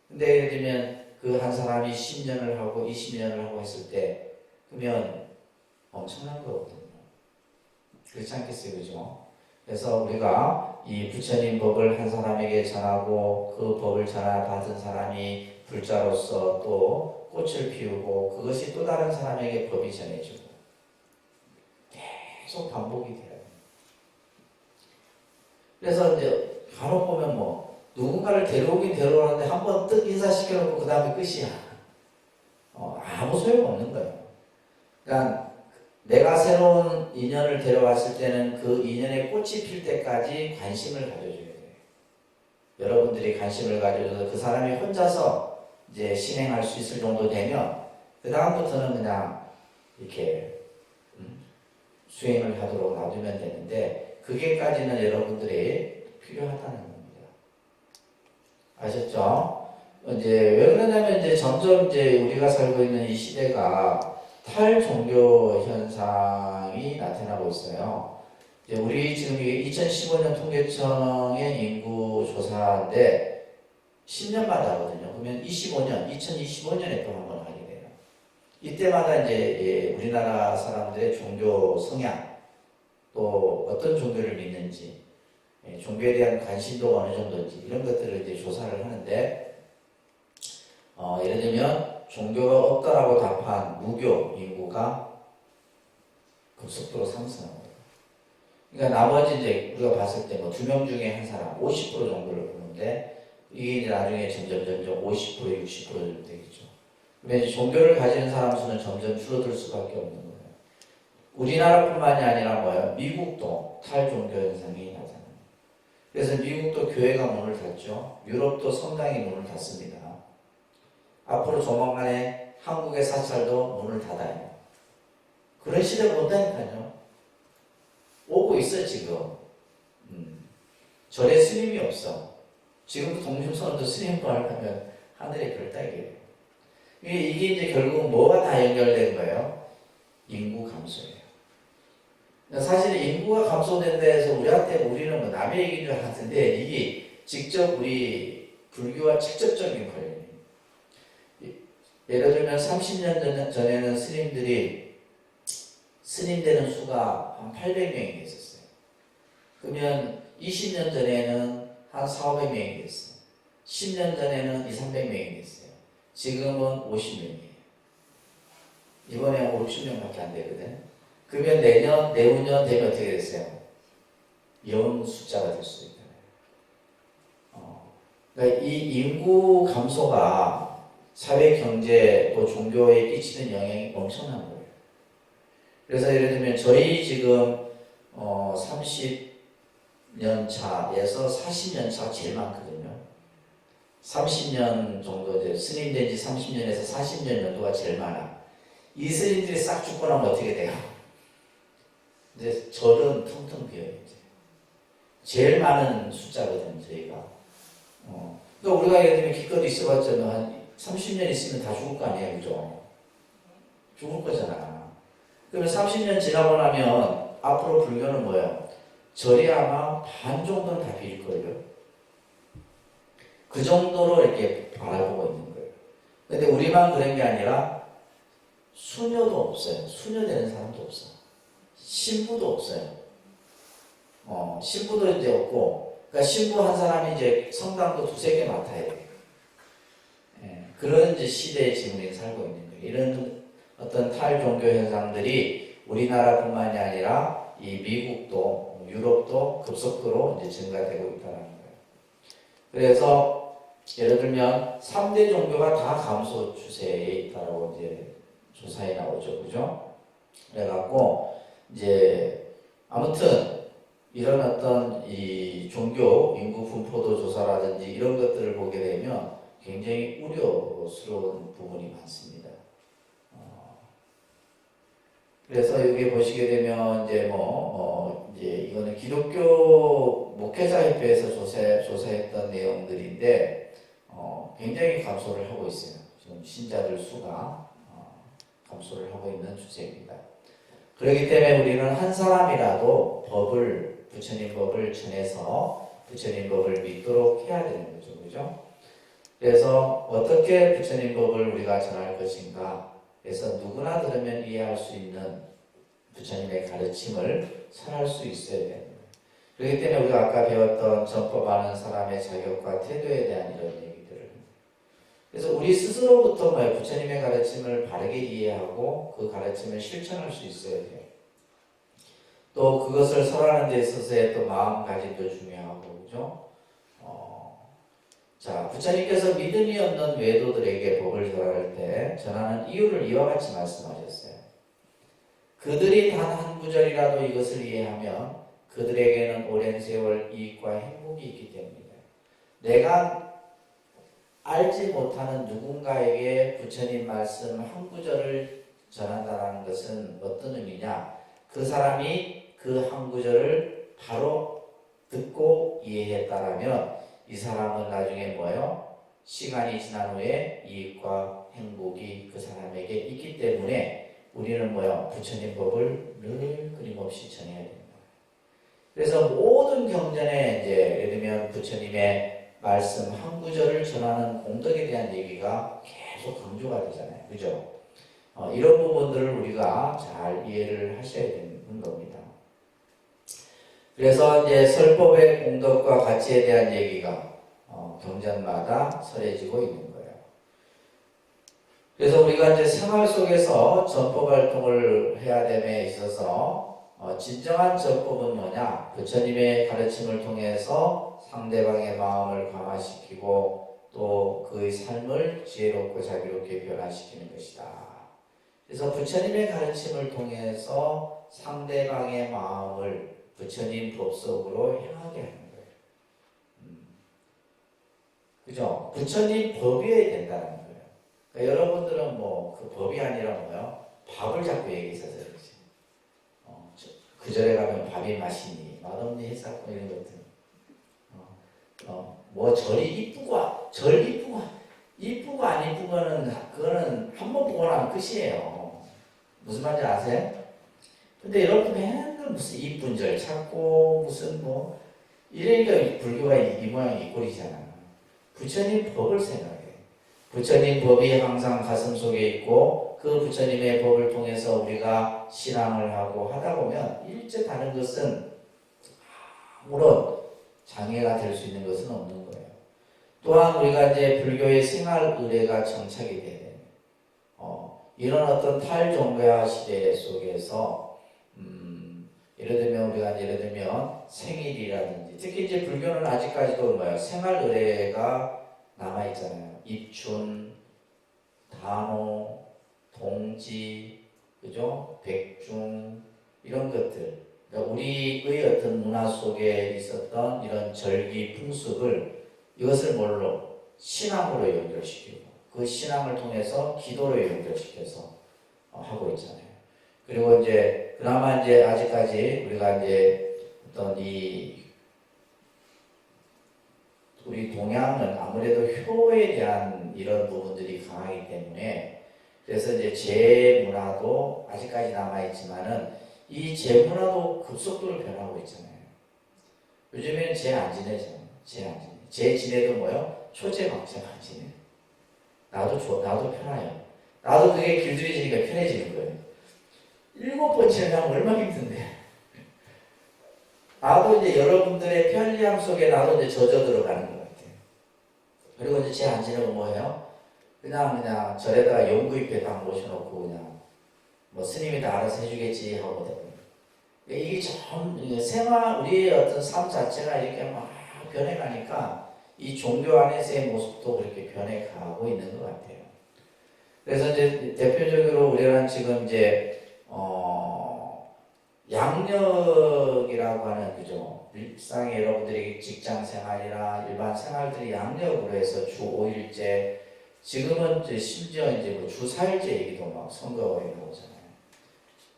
[SPEAKER 1] 근데 예를 들면 그 한 사람이 10년을 하고 20년을 하고 했을 때 그러면 엄청난 거거든요. 그렇지 않겠어요, 그죠? 그래서 우리가 이 부처님 법을 한 사람에게 전하고 그 법을 전받은 사람이 불자로서 또 꽃을 피우고 그것이 또 다른 사람에게 법이 전해지고 계속 반복이 돼요. 그래서 이제 간혹 보면 누군가를 데려오긴 데려오는데 한번 뜻 인사시켜놓고 그 다음에 끝이야. 아무 소용없는 거예요. 그러니까 내가 새로운 인연을 데려왔을 때는 그 인연의 꽃이 필 때까지 관심을 가져줘야 돼요. 여러분들이 관심을 가져줘서 그 사람이 혼자서 이제 실행할 수 있을 정도 되면 그 다음부터는 그냥 이렇게 수행을 하도록 놔두면 되는데 그게까지는 여러분들이 필요하다는 겁니다. 아셨죠? 이제 왜 그러냐면 이제 점점 이제 우리가 살고 있는 이 시대가 탈종교 현상이 나타나고 있어요. 이제 우리 지금 2015년 통계청의 인구 조사인데 10년마다 하거든요. 그러면 2025년에 또 한 번 하게 돼요. 이때마다 이제 우리나라 사람들의 종교 성향, 또 어떤 종교를 믿는지, 종교에 대한 관심도가 어느 정도인지 이런 것들을 이제 조사를 하는데 예를 들면 종교가 없다라고 답한 무교 인구가 급속도로 상승합니다. 그러니까 나머지 이제 우리가 봤을 때 2명 중에 한 사람 50% 정도를 보는데 이게 이제 나중에 점점 50% 60% 정도 되겠죠. 그러면 이제 종교를 가지는 사람 수는 점점 줄어들 수밖에 없는 거예요. 우리나라뿐만이 아니라 뭐예요? 미국도 탈종교 현상이 나타납니다. 그래서 미국도 교회가 문을 닫죠. 유럽도 성당이 문을 닫습니다. 앞으로 조만간에 한국의 사찰도 문을 닫아요. 그런 시대가 온다니까요. 오고 있어 지금. 절에 스님이 없어. 지금도 독립선언도 스님 구하려면 하늘의 별따기예요. 이게 이제 결국 뭐가 다 연결된 거예요? 인구 감소예요. 사실 인구가 감소된다 해서 우리는 남의 얘기인 줄 알았는데 이게 직접 우리 불교와 직접적인 관련이에요. 예를 들면 30년 전에는 스님 되는 수가 한 800명이 됐었어요. 그러면 20년 전에는 한 400명이 됐어요. 10년 전에는 200~300명이 됐어요. 지금은 50명이에요. 이번에 50명밖에 안 되거든. 그러면 내후년 되면 어떻게 됐어요? 0 숫자가 될 수 있잖아요. 그러니까 이 인구 감소가 사회, 경제, 또 종교에 끼치는 영향이 엄청난 거예요. 그래서 예를 들면 저희 지금 30년 차에서 40년 차가 제일 많거든요. 30년 정도 이제 스님된 지 30년에서 40년 연도가 제일 많아. 이 스님들이 싹 죽고 나면 어떻게 돼요? 이제 절은 텅텅 비어요. 이제. 제일 많은 숫자거든 저희가. 그러니까 우리가 예를 들면 기껏 있어봤자 한 30년 있으면 다 죽을 거 아니에요, 그죠? 죽을 거잖아. 그러면 30년 지나고 나면 앞으로 불교는 뭐예요? 절이 아마 반 정도는 다 비일 거예요. 그 정도로 이렇게 바라보고 있는 거예요. 근데 우리만 그런 게 아니라 수녀도 없어요. 수녀 되는 사람도 없어요. 신부도 없어요. 신부도 이제 없고, 그러니까 신부 한 사람이 이제 성당도 두세 개 맡아야 돼요. 예, 그런 이제 시대에 지금 우리가 살고 있는 거예요. 이런 어떤 탈종교 현상들이 우리나라뿐만이 아니라 이 미국도, 유럽도 급속도로 이제 증가되고 있다는 거예요. 그래서 예를 들면 3대 종교가 다 감소 추세에 있다라고 이제 조사에 나오죠, 그죠? 그래갖고 이제 아무튼 이런 어떤 이 종교 인구 분포도 조사라든지 이런 것들을 보게 되면 굉장히 우려스러운 부분이 많습니다. 그래서 여기 보시게 되면 이제 이제 이거는 기독교 목회자협회에서 조사했던 내용들인데 굉장히 감소를 하고 있어요. 지금 신자들 수가 감소를 하고 있는 추세입니다. 그렇기 때문에 우리는 한 사람이라도 부처님 법을 전해서 부처님 법을 믿도록 해야 되는 거죠. 그죠? 그래서 어떻게 부처님 법을 우리가 전할 것인가? 그래서 누구나 들으면 이해할 수 있는 부처님의 가르침을 전할 수 있어야 되는 거예요. 그렇기 때문에 우리가 아까 배웠던 전법하는 사람의 자격과 태도에 대한 이런 얘기들을. 그래서 우리 스스로부터 부처님의 가르침을 바르게 이해하고 그 가르침을 실천할 수 있어야 돼요. 또 그것을 설하는 데 있어서의 또 마음가짐도 중요하고, 그죠? 자, 부처님께서 믿음이 없는 외도들에게 법을 전하는 이유를 이와 같이 말씀하셨어요. 그들이 단 한 구절이라도 이것을 이해하면 그들에게는 오랜 세월 이익과 행복이 있기 때문이다. 내가 알지 못하는 누군가에게 부처님 말씀 한 구절을 전한다는 것은 어떤 의미냐? 그 사람이 그 한 구절을 바로 듣고 이해했다라면 이 사람은 나중에 뭐예요? 시간이 지난 후에 이익과 행복이 그 사람에게 있기 때문에 우리는 뭐예요? 부처님 법을 늘 끊임없이 전해야 됩니다. 그래서 모든 경전에 이제 예를 들면 부처님의 말씀 한 구절을 전하는 공덕에 대한 얘기가 계속 강조가 되잖아요. 그죠? 이런 부분들을 우리가 잘 이해를 하셔야 되는 겁니다. 그래서 이제 설법의 공덕과 가치에 대한 얘기가 경전마다 설해지고 있는 거예요. 그래서 우리가 이제 생활 속에서 전법 활동을 해야 됨에 있어서 진정한 전법은 뭐냐? 부처님의 가르침을 통해서 상대방의 마음을 감화시키고 또 그의 삶을 지혜롭고 자비롭게 변화시키는 것이다. 그래서 부처님의 가르침을 통해서 상대방의 마음을 부처님 법 속으로 향하게 하는 거예요. 그죠? 부처님 법이어야 된다는 거예요. 그러니까 여러분들은 그 법이 아니라 뭐요? 밥을 자꾸 얘기해서 그렇지. 그 절에 가면 밥이 맛있니? 맛없니? 했었고 이런 것들. 이쁘고 안 이쁜 거는 그거는 한 번 보고 나면 끝이에요. 무슨 말인지 아세요? 근데 여러분 맨날 무슨 이쁜 절 찾고 무슨 이러니까 불교가 이 모양 이 꼴이잖아. 부처님 법을 생각해. 부처님 법이 항상 가슴 속에 있고 그 부처님의 법을 통해서 우리가 신앙을 하고 하다 보면 일체 다른 것은 아무런 장애가 될 수 있는 것은 없는 거예요. 또한 우리가 이제 불교의 생활 의례가 정착이 되는 이런 어떤 탈종교화 시대 속에서 예를 들면 우리가 예를 들면 생일이라든지 특히 이제 불교는 아직까지도 뭐야 생활 의례가 남아 있잖아요. 입춘, 단오, 동지, 그죠? 백중 이런 것들. 그러니까 우리의 어떤 문화 속에 있었던 이런 절기 풍습을 이것을 뭘로 신앙으로 연결시키고 그 신앙을 통해서 기도로 연결시켜서 하고 있잖아요. 그리고 이제 그나마 이제 아직까지 우리가 이제 어떤 우리 동양은 아무래도 효에 대한 이런 부분들이 강하기 때문에 그래서 이제 제 문화도 아직까지 남아 있지만은 이 제 문화도 급속도로 변하고 있잖아요. 요즘에는 제 안 지내잖아요. 제 안 지내. 제 지내도 뭐요? 초제 막제 안 지내. 나도 편해요. 나도 그게 길들여지니까 편해지는 거예요. 7번째를 하면 얼마나 힘든데. 나도 이제 여러분들의 편리함 속에 나도 이제 젖어 들어가는 것 같아요. 그리고 이제 제 안 지내고 뭐예요? 그냥 절에다가 용구잎에 딱 모셔놓고 그냥 뭐 스님이 다 알아서 해주겠지 하고 이게 참 생활 우리의 어떤 삶 자체가 이렇게 막 변해가니까 이 종교 안에서의 모습도 그렇게 변해가고 있는 것 같아요. 그래서 이제 대표적으로 우리는 지금 이제 양력이라고 하는 그죠 일상에 여러분들이 직장 생활이나 일반 생활들이 양력으로 해서 주 5일제 지금은 이제 심지어 이제 뭐 주 4일제 얘기도 막 선거에 나오잖아요.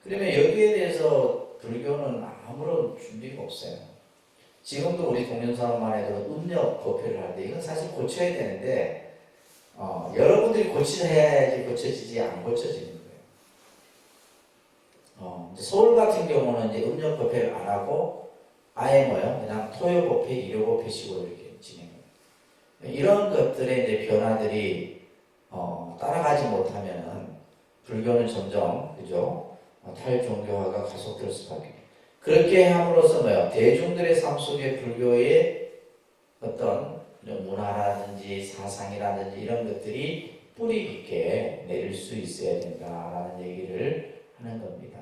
[SPEAKER 1] 그러면 여기에 대해서 불교는 아무런 준비가 없어요. 지금도 우리 동영상만 해도 음력 법회를 하는데 이건 사실 고쳐야 되는데 여러분들이 고쳐야지 고쳐지지 안 고쳐지는 거예요. 이제 서울 같은 경우는 이제 음력 법회를 안 하고 아예 뭐요? 그냥 토요 법회, 일요 법회식으로 이렇게 진행해요. 이런 것들의 이제 변화들이 따라가지 못하면은 불교는 점점 그죠? 탈종교화가 가속될 수밖에. 그렇게 함으로써 뭐요? 대중들의 삶 속에 불교의 어떤 문화라든지 사상이라든지 이런 것들이 뿌리 깊게 내릴 수 있어야 된다라는 얘기를 하는 겁니다.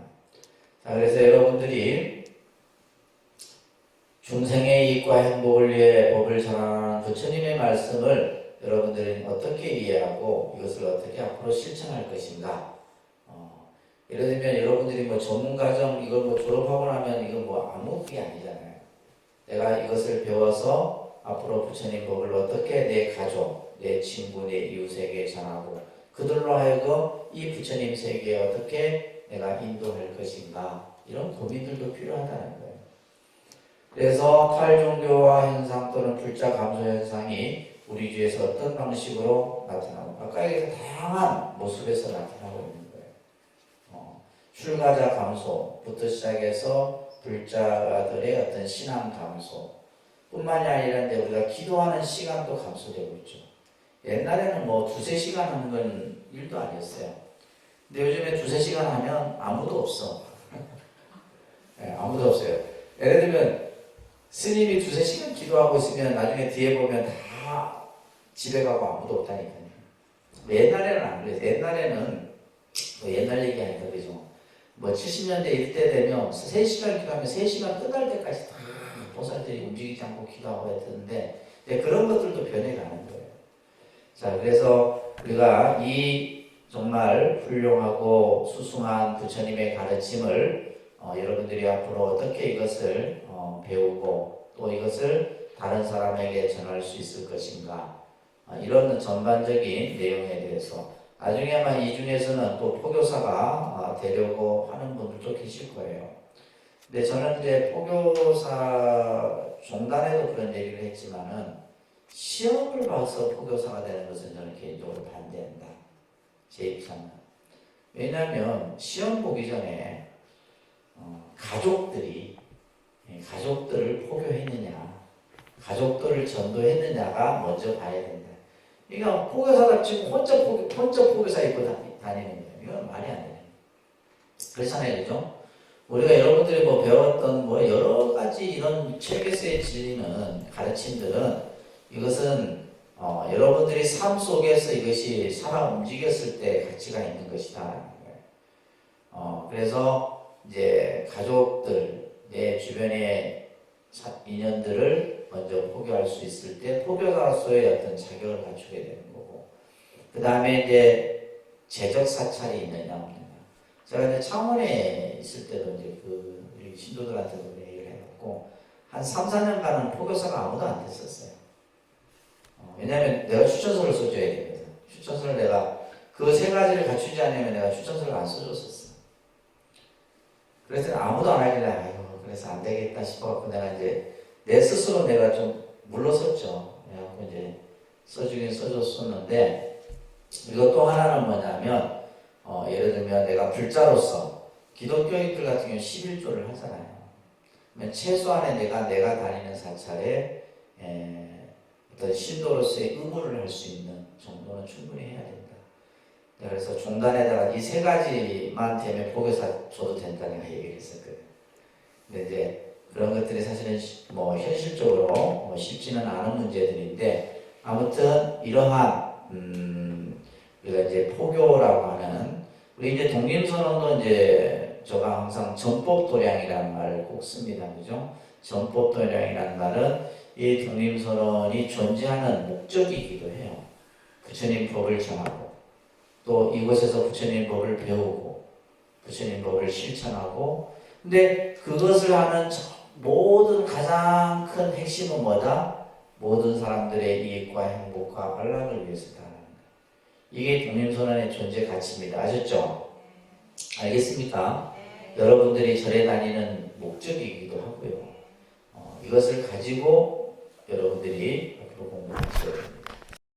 [SPEAKER 1] 자, 그래서 여러분들이 중생의 이익과 행복을 위해 법을 전하는 부처님의 말씀을 여러분들은 어떻게 이해하고 이것을 어떻게 앞으로 실천할 것인가? 예를 들면 여러분들이 뭐 전문가정 이걸 뭐 졸업하고 나면 이건 뭐 아무 그게 아니잖아요. 내가 이것을 배워서 앞으로 부처님 법을 어떻게 내 가족, 내 친구, 내 이웃에게 전하고 그들로 하여금 이 부처님 세계에 어떻게 내가 인도할 것인가 이런 고민들도 필요하다는 거예요. 그래서 탈종교화 현상 또는 불자 감소 현상이 우리 주에서 어떤 방식으로 나타나고 아까 얘기해서 다양한 모습에서 나타나고 있는 거예요. 출가자 감소부터 시작해서 불자들의 어떤 신앙 감소 뿐만이 아니라 이제 우리가 기도하는 시간도 감소되고 있죠. 옛날에는 뭐 2-3시간 하는 건 일도 아니었어요. 근데 요즘에 2-3시간 하면 아무도 없어. 네, 아무도 없어요. 예를 들면 스님이 2-3시간 기도하고 있으면 나중에 뒤에 보면 다 집에 가고 아무도 없다니까요. 옛날에는 안 그랬어요. 옛날에는 뭐 옛날 얘기 아니다 그죠? 뭐 70년대 이때 되면 3시간 기도하면 3시간 끝날 때까지 다 보살들이 움직이지 않고 기도하고 했는데 그런 것들도 변해가는 거예요. 자, 그래서 우리가 이 정말 훌륭하고 수승한 부처님의 가르침을 여러분들이 앞으로 어떻게 이것을 배우고 또 이것을 다른 사람에게 전할 수 있을 것인가 이런 전반적인 내용에 대해서 나중에 아마 이 중에서는 또 포교사가 되려고 하는 분들도 계실 거예요. 근데 저는 이제 포교사 종단에도 그런 얘기를 했지만은 시험을 봐서 포교사가 되는 것은 저는 개인적으로 반대한다. 제 입장은. 왜냐하면 시험 보기 전에 가족들을 포교했느냐, 가족들을 전도했느냐가 먼저 봐야 된다. 그러니까 포교사가 지금 혼자 포교사 입고 다니는 거예요. 이건 말이 안 돼요. 그렇잖아요, 그죠? 우리가 여러분들이 뭐 배웠던 뭐 여러 가지 이런 책에서의 진리는 가르침들은 이것은 여러분들이 삶 속에서 이것이 살아 움직였을 때 가치가 있는 것이다. 그래서 이제 가족들 내 주변의 인연들을 먼저 포교할 수 있을 때 포교자로서의 어떤 자격을 갖추게 되는 거고, 그 다음에 이제 재적 사찰이 있느냐 없느냐. 제가 이제 창원에 있을 때도 이제 우리 신도들한테도 얘기를 해갖고 한 3, 4년간은 포교사가 아무도 안 됐었어요. 왜냐하면 내가 추천서를 써줘야 되거든. 추천서를 내가 그 세 가지를 갖추지 않으면 내가 추천서를 안 써줬었어. 그래서 아무도 안 하길래 아이고 그래서 안 되겠다 싶어갖고 내가 이제 내 스스로 내가 좀 물러섰죠. 그래갖고 이제 써주긴 써줬었는데, 이것 또 하나는 뭐냐면 예를 들면 내가 불자로서 기독교인들 같은 경우 11조를 하잖아요. 그러면 최소한의 내가 다니는 사찰에 어떤 신도로서의 의무를 할 수 있는 정도는 충분히 해야 된다. 그래서 종단에다가 이 세 가지만 되면 포교사 줘도 된다는 얘기를 했었거든요. 근데 이제 그런 것들이 사실은 뭐 현실적으로 쉽지는 않은 문제들인데, 아무튼 이러한 우리가 이제 포교라고 하는, 우리 이제 독립선언도 이제 제가 항상 전법도량이라는 말을 꼭 씁니다. 그죠? 전법도량이라는 말은 이 독립선언이 존재하는 목적이기도 해요. 부처님 법을 전하고, 또 이곳에서 부처님 법을 배우고, 부처님 법을 실천하고, 근데 그것을 하는 모든 가장 큰 핵심은 뭐다? 모든 사람들의 이익과 행복과 안락을 위해서다. 이게 독립선언의 존재 가치입니다. 아셨죠? 알겠습니까? 여러분들이 절에 다니는 목적이기도 하고요. 이것을 가지고 여러분들이 앞으로 공부하셔야 됩니다.